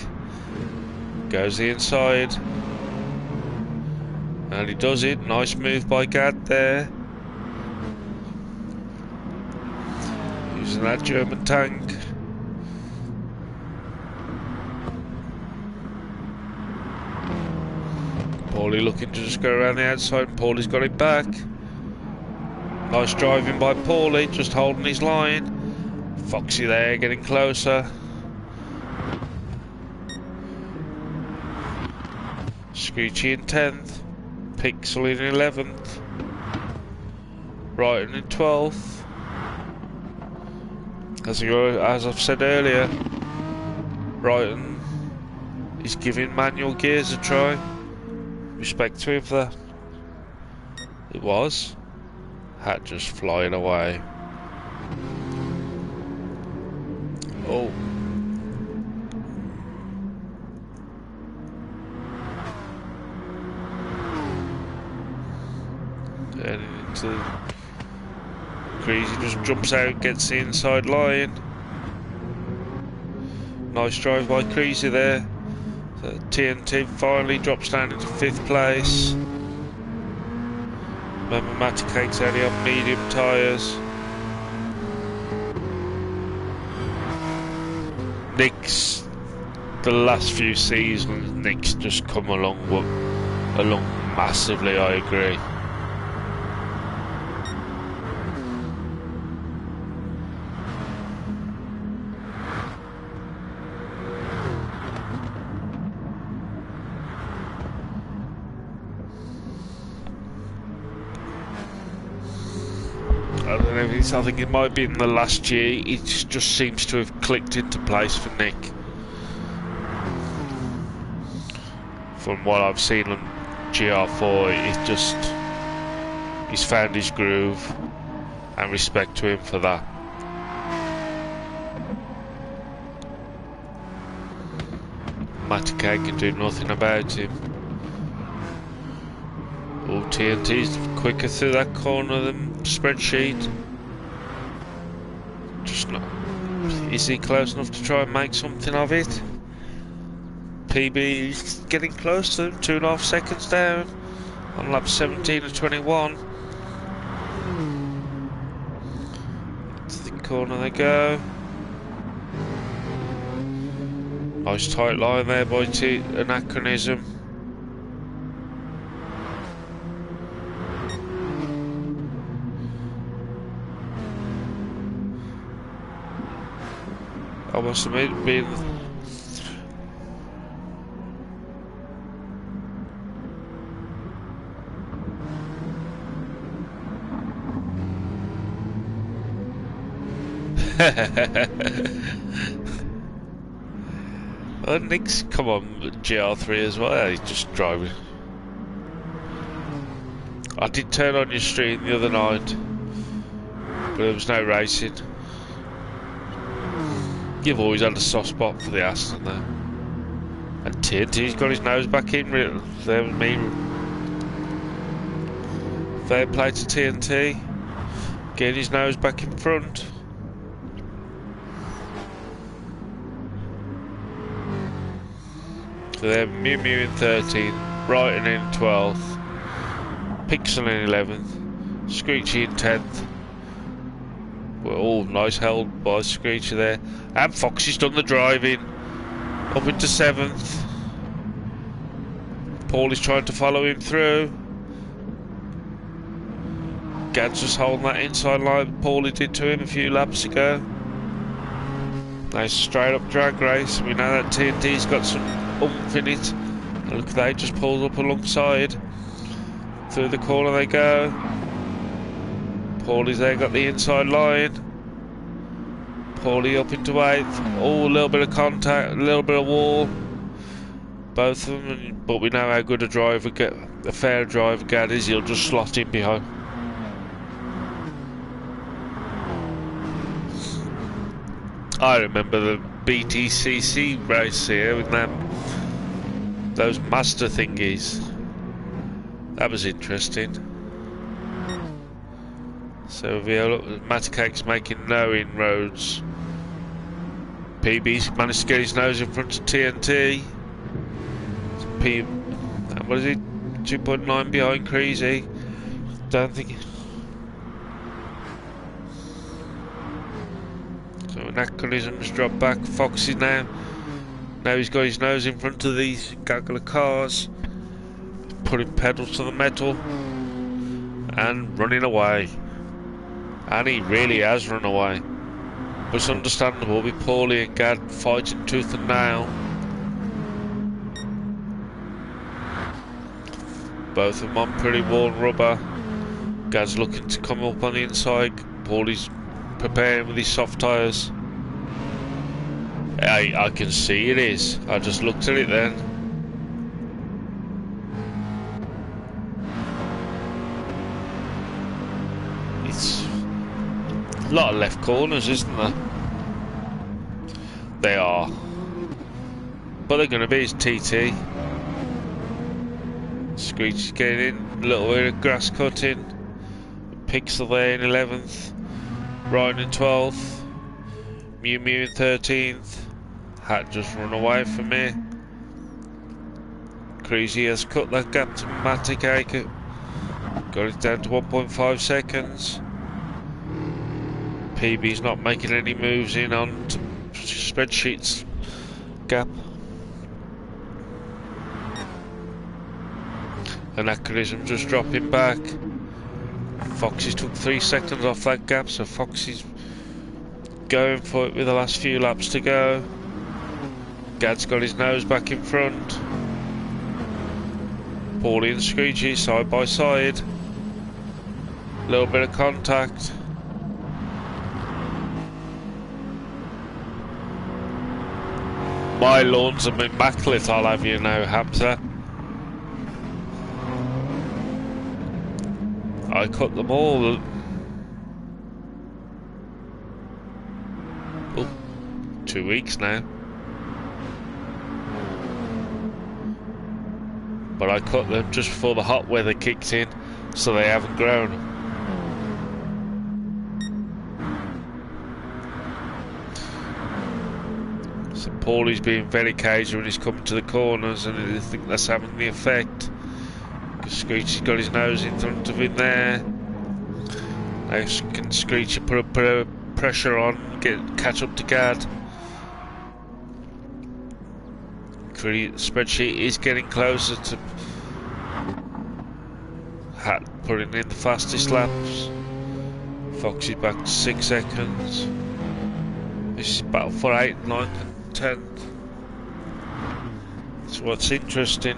goes the inside, and he does it. Nice move by Gad there, using that German tank. Paulie looking to just go around the outside, Paulie's got it back. Nice driving by Paulie, just holding his line. Foxy there, getting closer. Screechy in 10th. Pixel in 11th. Wrighton in 12th. As I've said earlier, Wrighton is giving manual gears a try. Respect to him for that. It was. Hat just flying away. Oh. And into Greasy just jumps out, gets the inside line. Nice drive by Greasy there. So TNT finally drops down into 5th place. Remember, Matty Cake's only on medium tyres. Nick's, the last few seasons, Nick's just come along massively, I agree. I don't know if it's, I think it might be in the last year, it just seems to have clicked into place for Nick. From what I've seen on Gr4, he's found his groove, and respect to him for that. Maticay can do nothing about him. Oh, TNT's quicker through that corner than Spreadsheet. Just not. Is he close enough to try and make something of it? PB is getting close to him, 2.5 seconds down on lap 17 of 21. To the corner they go. Nice tight line there by Anachronism. I must admit, being oh, Nick's come on GR3 as well. He's just driving. I did turn on your stream the other night, but there was no racing. You've always had a soft spot for the Aston though. And TNT's got his nose back in. There was me. Fair play to TNT. Getting his nose back in front. So they're Mew Mew in 13th, Brighton in 12th, Pixel in 11th, Screechy in 10th. Well, all nice held by Screechy there. And Foxy's done the driving. Up into 7th. Paul is trying to follow him through. Gad's just holding that inside line Paulie did to him a few laps ago. Nice straight up drag race. We know that TNT's got some oomph in it. And look, they just pulled up alongside. Through the corner they go. Paulie's there, got the inside line. Paulie up into 8th. Oh, a little bit of contact, a little bit of wall. Both of them, but we know how good a driver, a fair driver Gad is. He'll just slot in behind. I remember the BTCC race here with them, those master thingies. That was interesting. So Maticake's making no inroads. PB's managed to get his nose in front of TNT. What is it? 2.9 behind Creasy. Don't think. So Anachronism's dropped back. Foxy now. Now he's got his nose in front of these gaggle of cars. Putting pedal to the metal. And running away. And he really has run away. But it's understandable with Paulie and Gad fighting tooth and nail. Both of them on pretty worn rubber. Gad's looking to come up on the inside. Paulie's preparing with his soft tyres. I can see it is. I just looked at it then. It's a lot of left corners, isn't there? They are. But they're going to be his TT. Screech getting in. A little bit of grass cutting. Pixel there in 11th. Ryan in 12th. Mew Mew in 13th. Hat just run away from me. Creasy has cut that gap to Maticake. Got it down to 1.5 seconds. PB's not making any moves in on Spreadsheet's gap. Anachronism just dropping back. Foxy's took 3 seconds off that gap, so Foxy's going for it with the last few laps to go. Gad's got his nose back in front. Paulie and Screechy side by side. Little bit of contact. My lawns are immaculate, I'll have you know, Hamza. I cut them all. Oh, 2 weeks now. But I cut them just before the hot weather kicked in, so they haven't grown. So Paulie's being very cagey when he's coming to the corners, and I think that's having the effect. Because Screechy's got his nose in front of him there. Now can Screechy put a pressure on, catch up to Gad. Spreadsheet is getting closer to Hat putting in the fastest laps. Foxy's back to 6 seconds. This is battle for 8, 9 and 10. That's what's interesting.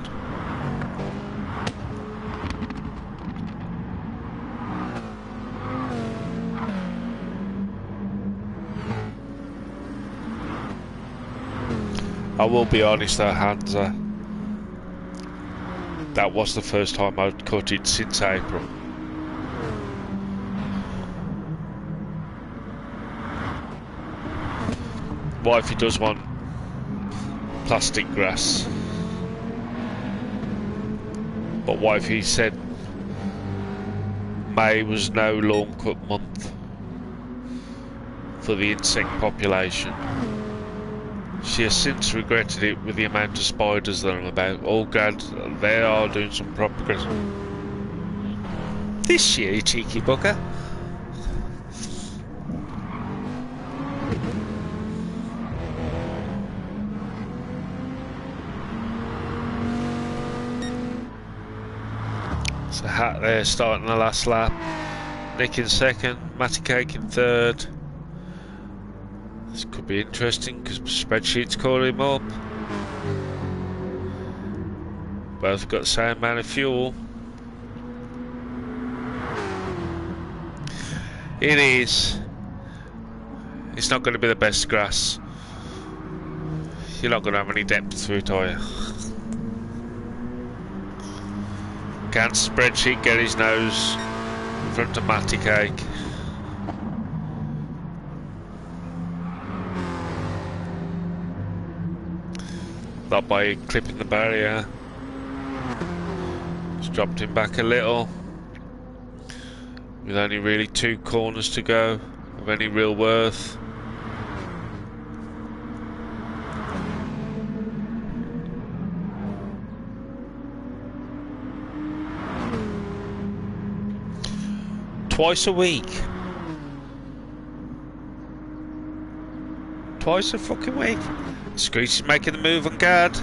I will be honest though, Hansa, that was the first time I'd cut it since April. Wifey does want plastic grass, but Wifey said May was no lawn cut month for the insect population. She has since regretted it with the amount of spiders that I'm about. Oh God, they are doing some proper grass. This year, you cheeky bugger. So Hat there starting the last lap. Nick in second, Matty Cake in third. This could be interesting because spreadsheets call him up. Both got the same amount of fuel. It is. It's not going to be the best grass. You're not going to have any depth through it, are you? Can spreadsheet get his nose in front of Matty Cake? Not by clipping the barrier. Just dropped him back a little. With only really 2 corners to go of any real worth. Twice a week. Twice a fucking week. Screechy's making the move on Gad.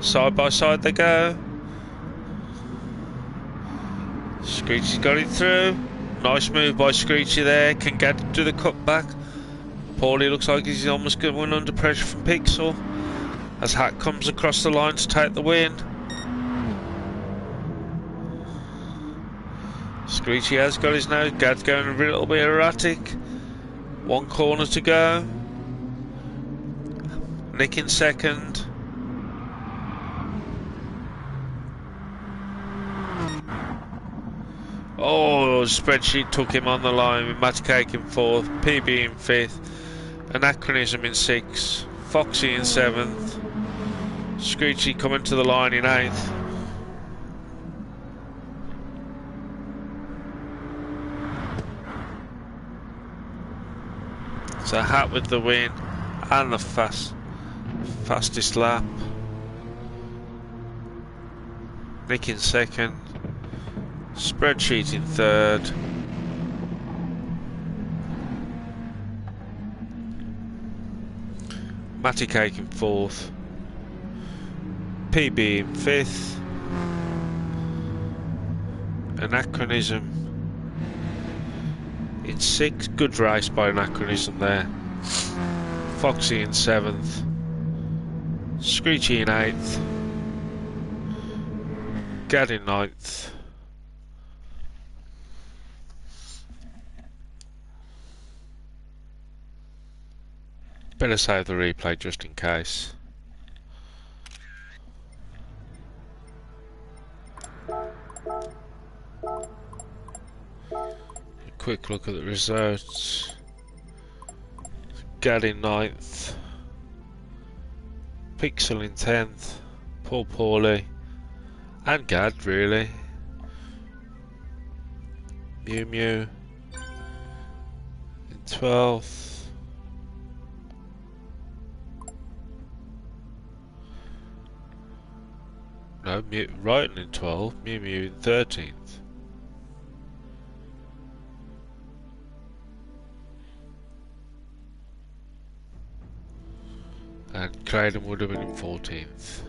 Side by side they go. Screechy's got it through. Nice move by Screechy there. Can Gad do the cutback? Paulie looks like he's almost going under pressure from Pixel. As Hat comes across the line to take the win. Screechy has got his nose. Gad's going a little bit erratic. 1 corner to go. Nick in second. Oh, spreadsheet took him on the line with Matty Cake in 4th, PB in 5th, Anachronism in 6th, Foxy in 7th, Screechy coming to the line in 8th. So Hat with the win and the fastest lap. Nick in second. Spreadsheet in third. Matty Cake in 4th. PB in 5th. Anachronism in 6th. Good race by Anachronism there. Foxy in 7th. Screechy in 8th. Gad in 9th. Better save the replay just in case. A quick look at the results. Gad in 9th. Pixel in 10th. Paul Paulie. And Gad, really. Mew Mew in 12th. No, Wrighton in 12th. Mew Mew in 13th. And Clayton would have been in 14th.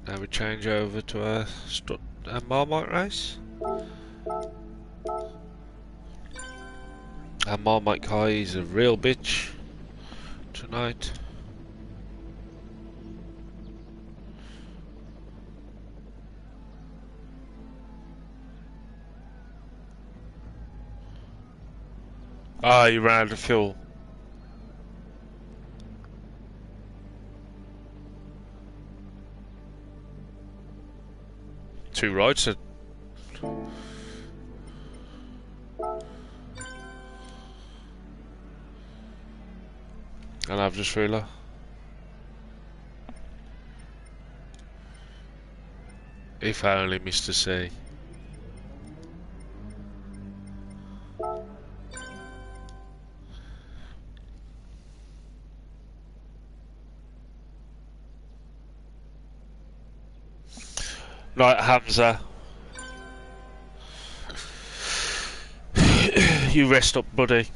Now we change over to a Marmite race. Our Marmite car is a real bitch tonight. Ah, you ran out of fuel. Two rights. And I've just realised. If only Mr. C. Right, Hamza. You rest up, buddy.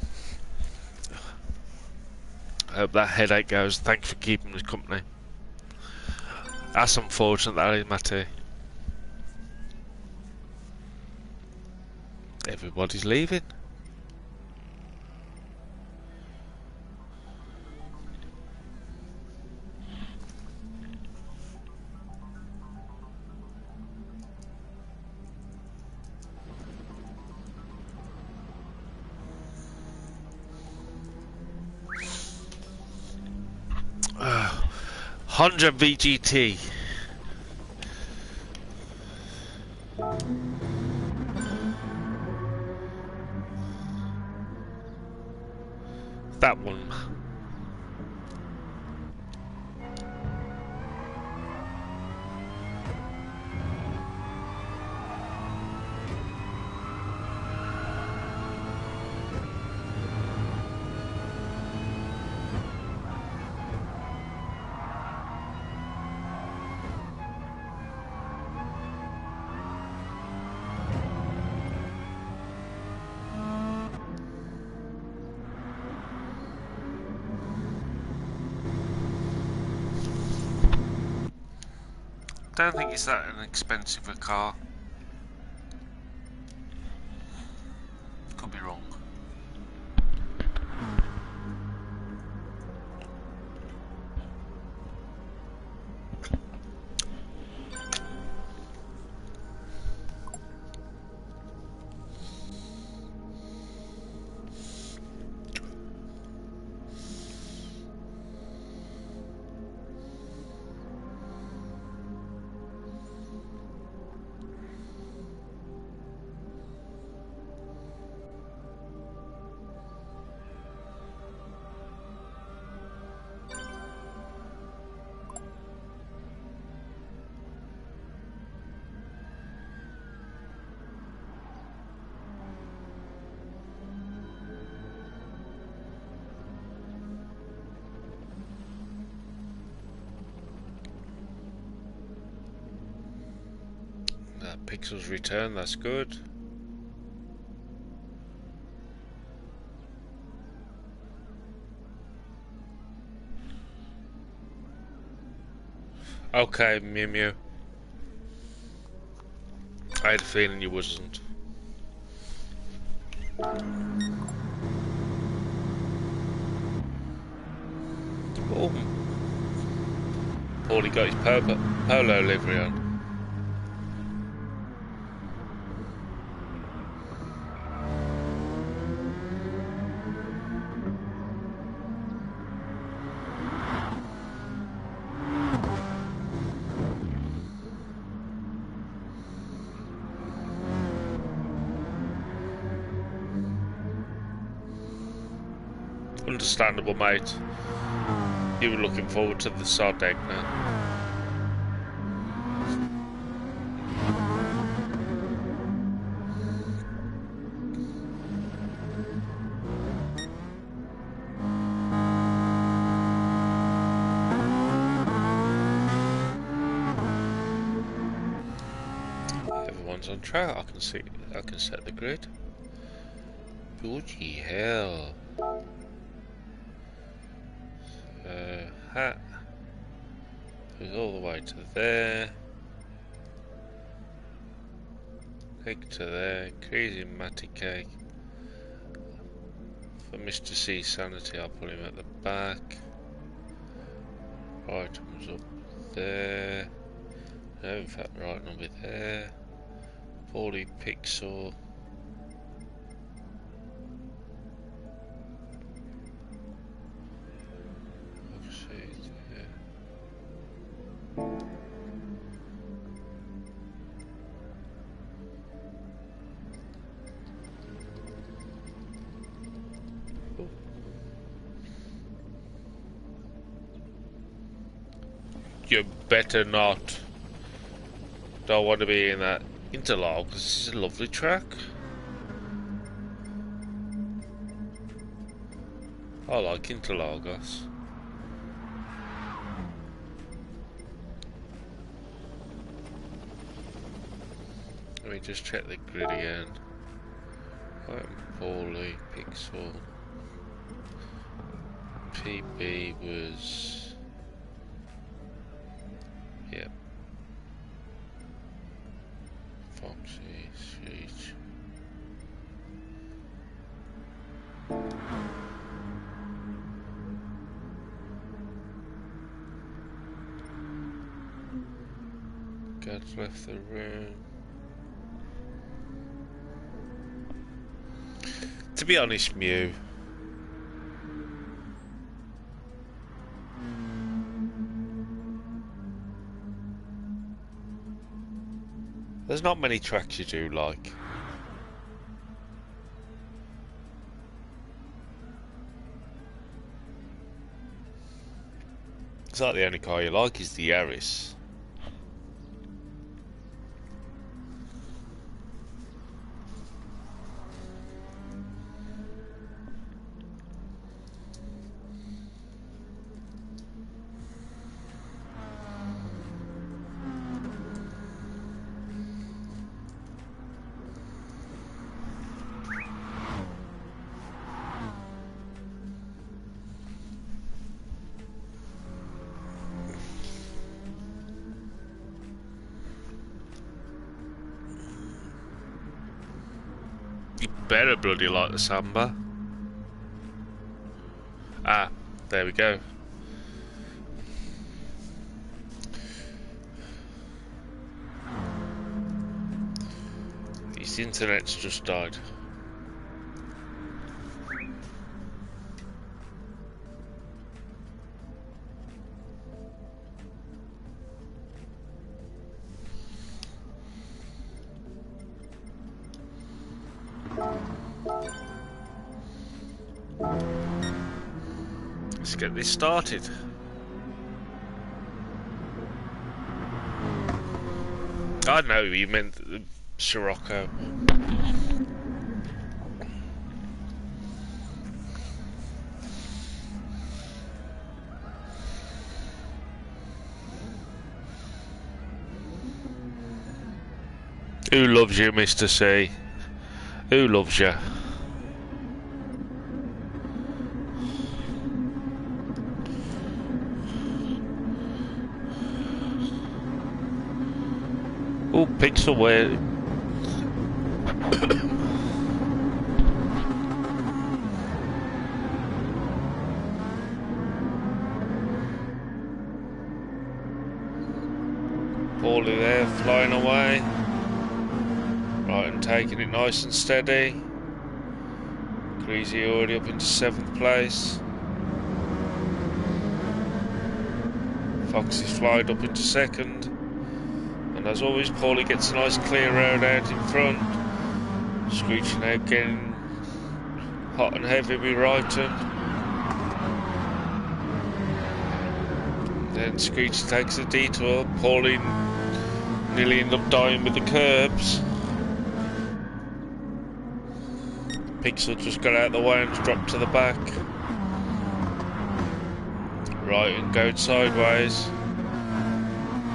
I hope that headache goes. Thank you for keeping us company. That's unfortunate, that is, Matty. Everybody's leaving. Honda VGT. That one. Don't think it's that an expensive a car. Could be wrong. Pixels return, that's good. Okay, Mew Mew. I had a feeling you wasn't. Oh. Paulie got his polo livery on. Understandable, mate. You were looking forward to the Sardegna. Everyone's on track. I can set the grid. Bloody hell. Hat goes all the way to there, egg to there, crazy matty cake. For Mr. C sanity, I'll put him at the back. Items up there. No, in fact, right will be there. 40 pixel. You better not. Don't want to be in that interlog, because this is a lovely track. I like Interlagos. Let me just check the grid again. Poorly pixel. PB was... Yep. Foxy Street. God's left the room. To be honest, Mew. There's not many tracks you do like. It's like the only car you like is the Herbies. Better bloody like the Samba. Ah, there we go. His internet's just died. Let's get this started. I know you meant the Scirocco. Who loves you, Mr. C? Who loves you? Oh, pixel where? Paulie there, flying away. Right, and taking it nice and steady. Greasy already up into 7th place. Foxy's flying up into 2nd. And as always, Paulie gets a nice clear road out in front. Screeching out, getting hot and heavy with Wrighton. Then Screechy takes a detour. Paulie nearly end up dying with the curbs. Pixel just got out of the way and dropped to the back. Right and going sideways.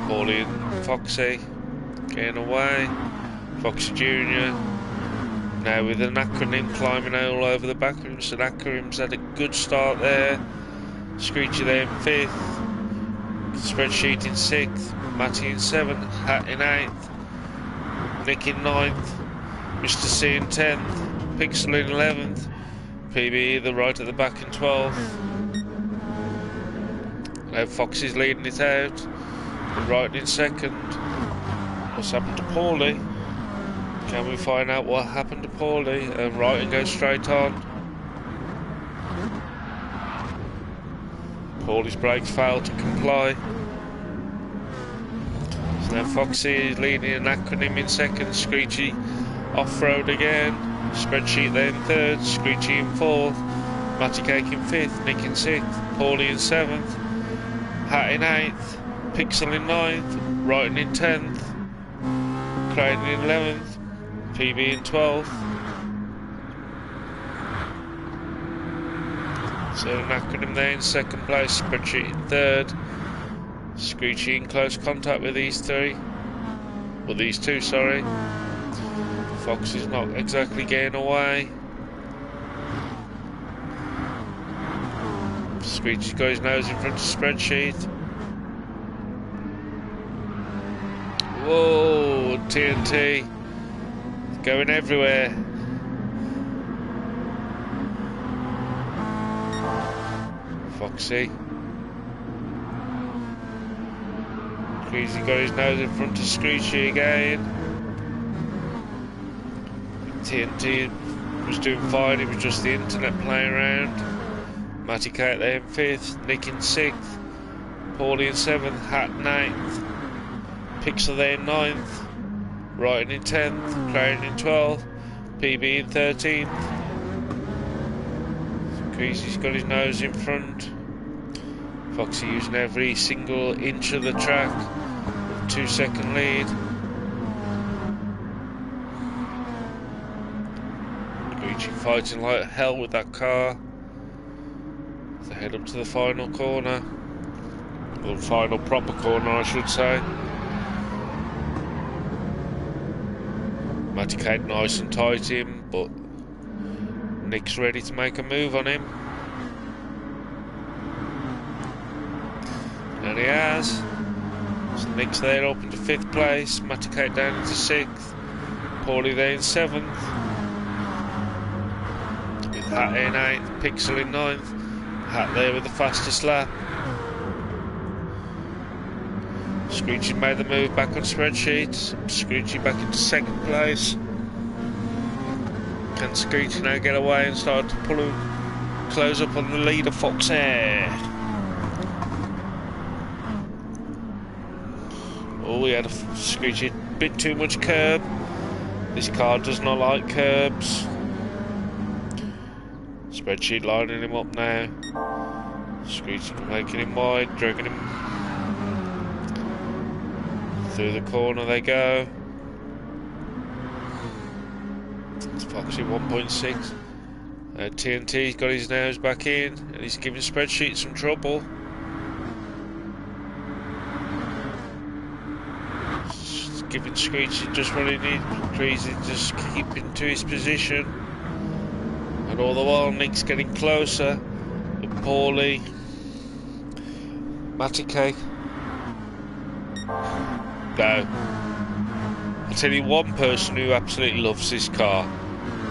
Paulie and Foxy getting away. Foxy Jr. now with an acronym climbing all over the back of him. So acronym's had a good start there. Screechy there in 5th. Spreadsheet in 6th. Matty in 7th. Hat in 8th. Nick in 9th. Mr. C in 10th. Pixel in 11th. PB the right at the back in 12th. Now Foxy's leading it out. And right in 2nd. What's happened to Paulie? Can we find out what happened to Paulie? And right and go straight on. Paulie's brakes failed to comply. So now Foxy is leading an acronym in 2nd. Screechy off-road again. Spreadsheet there in 3rd. Screechy in 4th. Matty Cake in 5th. Nick in 6th. Paulie in 7th. Hat in 8th. Pixel in 9th. Writing in 10th. Crane in 11th. PB in 12th. So an acronym there in 2nd place. Spreadsheet in 3rd. Screechy in close contact with these 3. Well, these 2, sorry. Fox is not exactly getting away. Screechy's got his nose in front of Spreadsheet. Whoa, TNT. Going everywhere. Foxy. Crazy got his nose in front of Screechy again. TNT was doing fine, it was just the internet playing around. Matty Kate there in 5th, Nick in 6th, Paulie in 7th, Hat in 8th, Pixel there in 9th, Writing in 10th, Crane in 12th, PB in 13th. Crazy's got his nose in front. Foxy using every single inch of the track. 2-second lead. Screechy fighting like hell with that car. They head up to the final corner. Or final proper corner, I should say. Matty Kate nice and tight in, but Nick's ready to make a move on him. And he has. So Nick's there up into 5th place. Matty Kate down into 6th. Paulie there in 7th. With Hat in 8th. Pixel in 9th. Hat there with the fastest lap. Screechy made the move back on Spreadsheet. Screechy back into 2nd place. Can Screechy now get away and start to close up on the leader Fox Air? Oh, we had a Screechy bit too much curb. This car does not like curbs. Spreadsheet lining him up now. Screechy making him wide, dragging him through the corner they go. It's Foxy 1.6. TNT's got his nose back in and he's giving Spreadsheet some trouble. Giving Screechy just what he needs. Crazy just keeping to his position. And all the while Nick's getting closer. With Paulie. Matty Cake. No. I'll tell you one person who absolutely loves this car.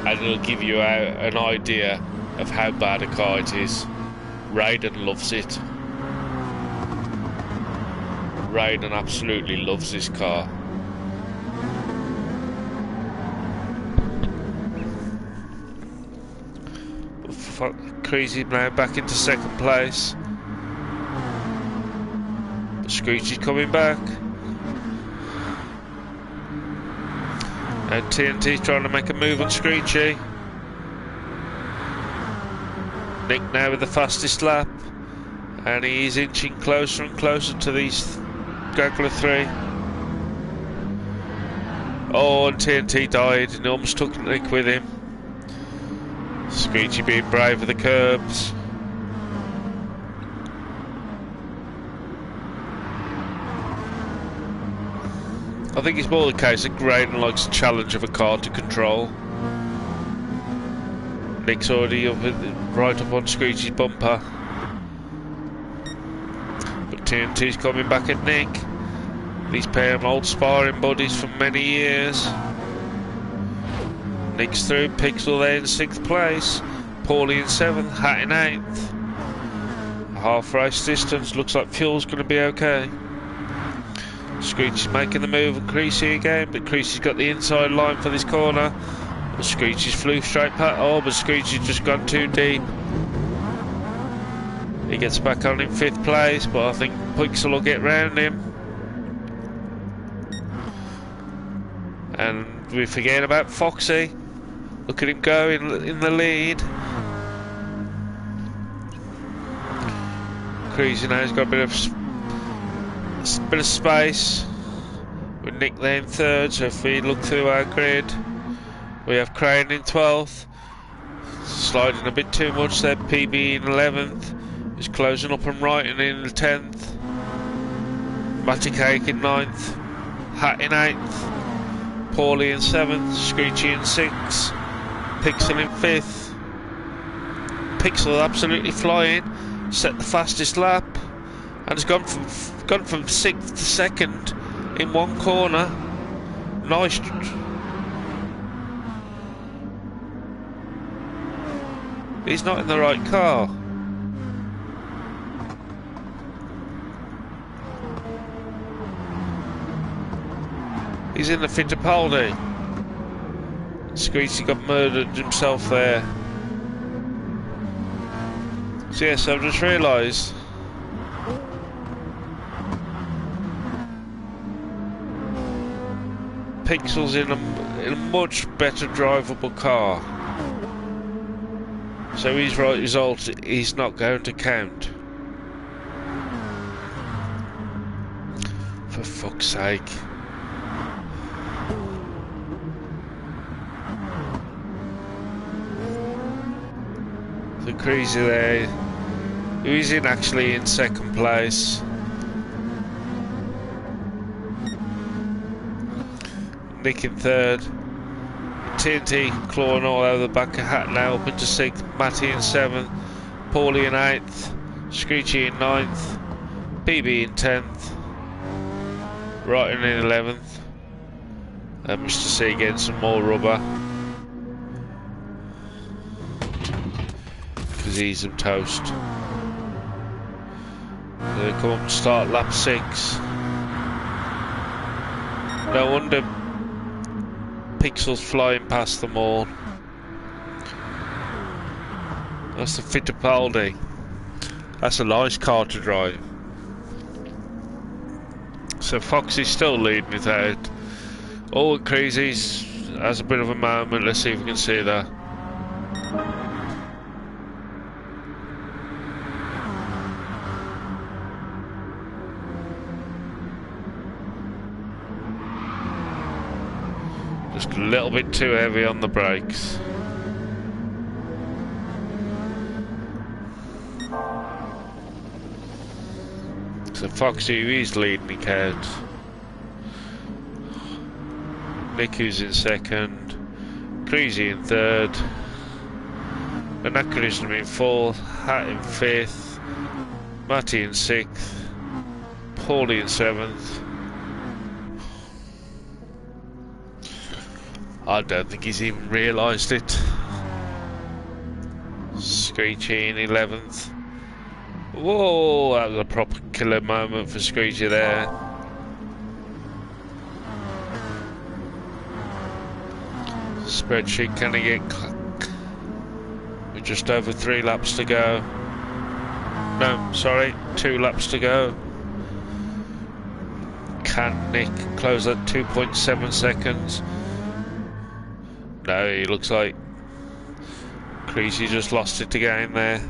And it'll give you an idea of how bad a car it is. Raiden loves it. Raiden absolutely loves this car. Crazy now back into 2nd place. But Screechy's coming back. And TNT's trying to make a move on Screechy. Nick now with the fastest lap. And he's inching closer and closer to these Gr4. Oh, and TNT died and almost took Nick with him. Screechy being brave with the curbs. I think it's more the case that Graydon likes the challenge of a car to control. Nick's already right up on Screechy's bumper. But TNT's coming back at Nick. These pair of old sparring buddies for many years. Nick's through, Pixel there in 6th place. Paulie in 7th, Hat in 8th. Half race distance, looks like fuel's going to be okay. Screechy's making the move and Creasy again, but Creasy's got the inside line for this corner. But Screechy's flew straight past. Oh, but Screechy's just gone too deep. He gets back on in 5th place, but I think Pixel will get round him. And we forget about Foxy. Look at him go in the lead. Creasy now has got a bit of space with Nick there in 3rd, so if we look through our grid we have Crane in 12th, sliding a bit too much there. PB in 11th, is closing up and right and in the 10th. Matty Cake in 9th, Hat in 8th, Paulie in 7th, Screechy in 6th, Pixel in 5th. Pixel absolutely flying, set the fastest lap and has gone from 6th to 2nd in one corner. Nice. He's not in the right car. He's in the Fittipaldi. Screechy got murdered himself there. So yes, I've just realised Pixel's in a much better drivable car, so his right result is not going to count. For fuck's sake. The Crazy there, who is actually in 2nd place. Nick in 3rd. TNT clawing all over the back of Hat now up into 6th. Matty in 7th. Paulie in 8th. Screechy in 9th. PB in 10th. Wrighton in 11th. And Mr. C getting some more rubber. Because he's some toast. So they come up and start lap 6. No wonder Pixel's flying past them all. That's the Fittipaldi. That's a nice car to drive. So Foxy's still leading it out. Oh, Crazy's has a bit of a moment. Let's see if we can see that. Just a little bit too heavy on the brakes. So Foxy is leading the out. Nick who's in 2nd. Creasy in 3rd. Anachronism in 4th. Hat in 5th. Matty in 6th. Paulie in 7th. I don't think he's even realised it. Screechy in 11th. Whoa, that was a proper killer moment for Screechy there. Spreadsheet, can he get... With just over 3 laps to go. No, sorry, 2 laps to go. Can Nick close at 2.7 seconds? No, he looks like Creasy just lost it again there.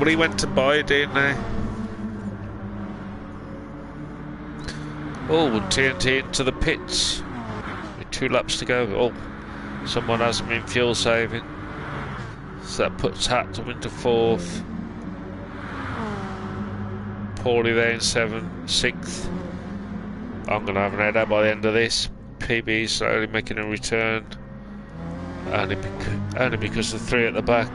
Somebody went to buy it, didn't they? Oh, with TNT into the pits. With 2 laps to go. Oh, someone hasn't been fuel saving. So that puts Hatton into 4th. Paulie there in 6th. I'm going to have an header by the end of this. PB slowly making a return. Only because the 3 at the back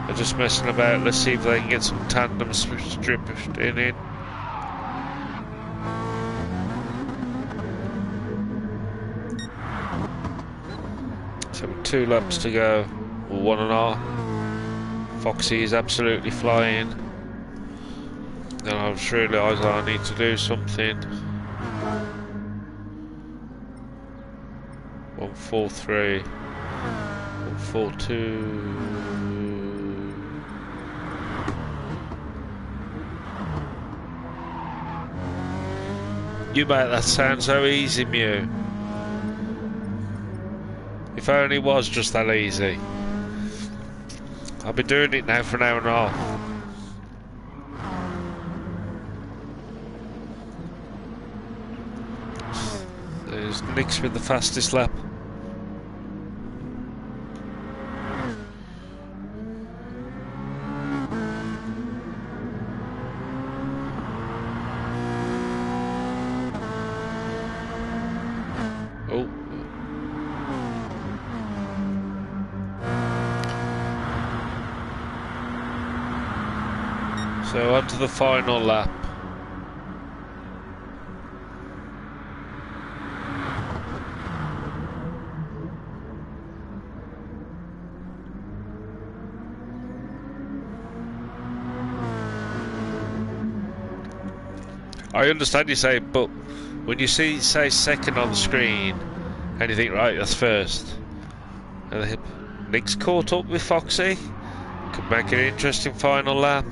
are just messing about. Let's see if they can get some tandem stripped in. So with 2 laps to go, or 1.5. Foxy is absolutely flying. Then I've just realised I need to do something. 1.43, 1.42. You make that sound so easy, Mew. If only it was just that easy. I've been doing it now for an hour and a half. There's Nick's with the fastest lap. Oh. So on to the final lap. I understand you say, but when you say 2nd on the screen, and you think, right, that's 1st. And Nick's caught up with Foxy. Could make an interesting final lap.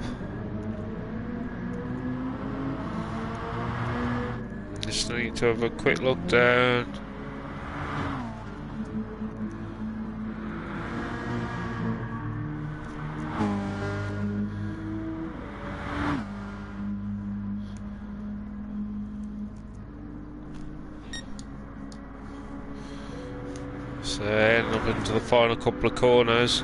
Just need to have a quick look down. So heading up into the final couple of corners.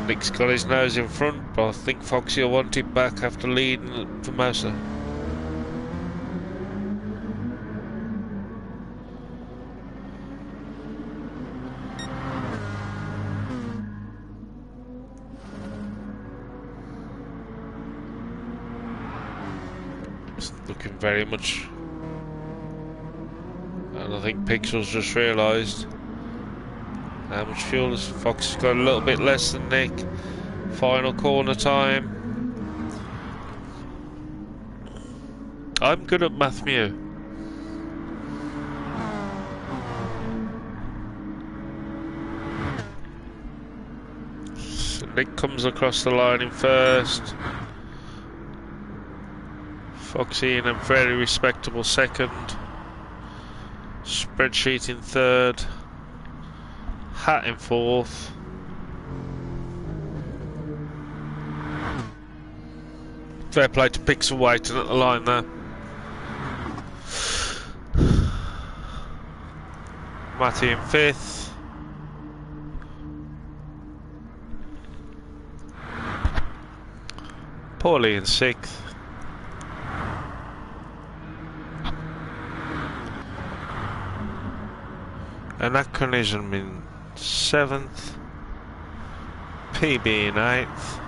Nick's got his nose in front, but I think Foxy will want it back after leading for Massa. It's looking very much, and I think Pixel's just realised how much fuel has Fox has got. A little bit less than Nick. Final corner time. I'm good at math, Mew. So Nick comes across the line in 1st. Foxy in a very respectable 2nd. Spreadsheet in 3rd. Hat in 4th. Fair play to Pixel waiting at the line there. Matty in 5th. Paulie in 6th. Anachronism in 7th. PB in 8th.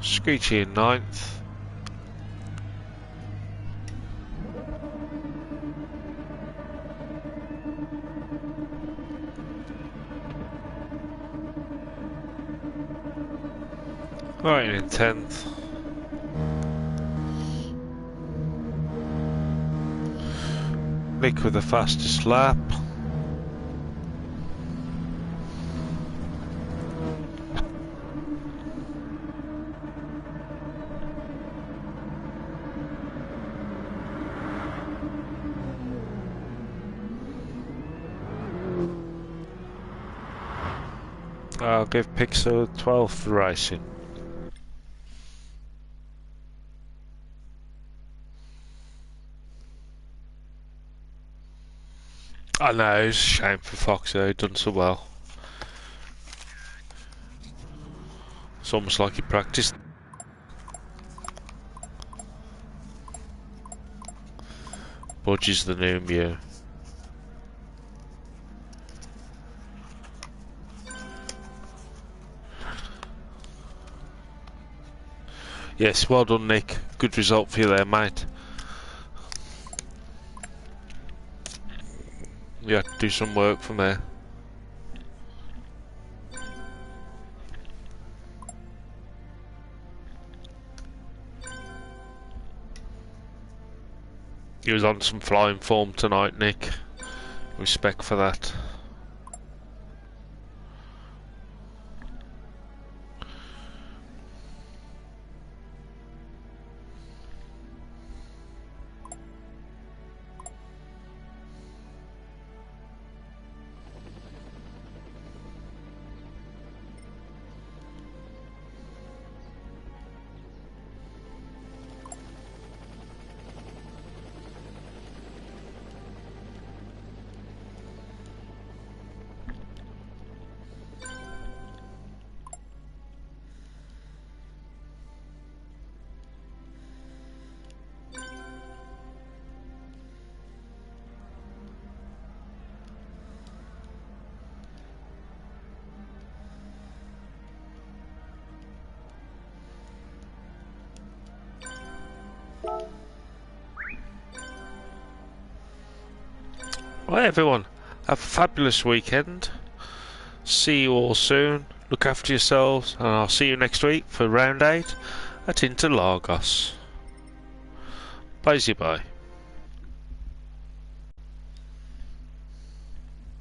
Screechy in 9th. Ryan in 10th. Nick with the fastest lap. I'll give Pixel 12 for racing. I know, it's a shame for Fox though, he's done so well. It's almost like he practiced. Budge is the new Mew. Yes, well done Nick. Good result for you there, mate. You had to do some work from there. He was on some flying form tonight, Nick. Respect for that. Well, everyone, have a fabulous weekend. See you all soon. Look after yourselves, and I'll see you next week for round 8 at Interlagos. Bye-bye.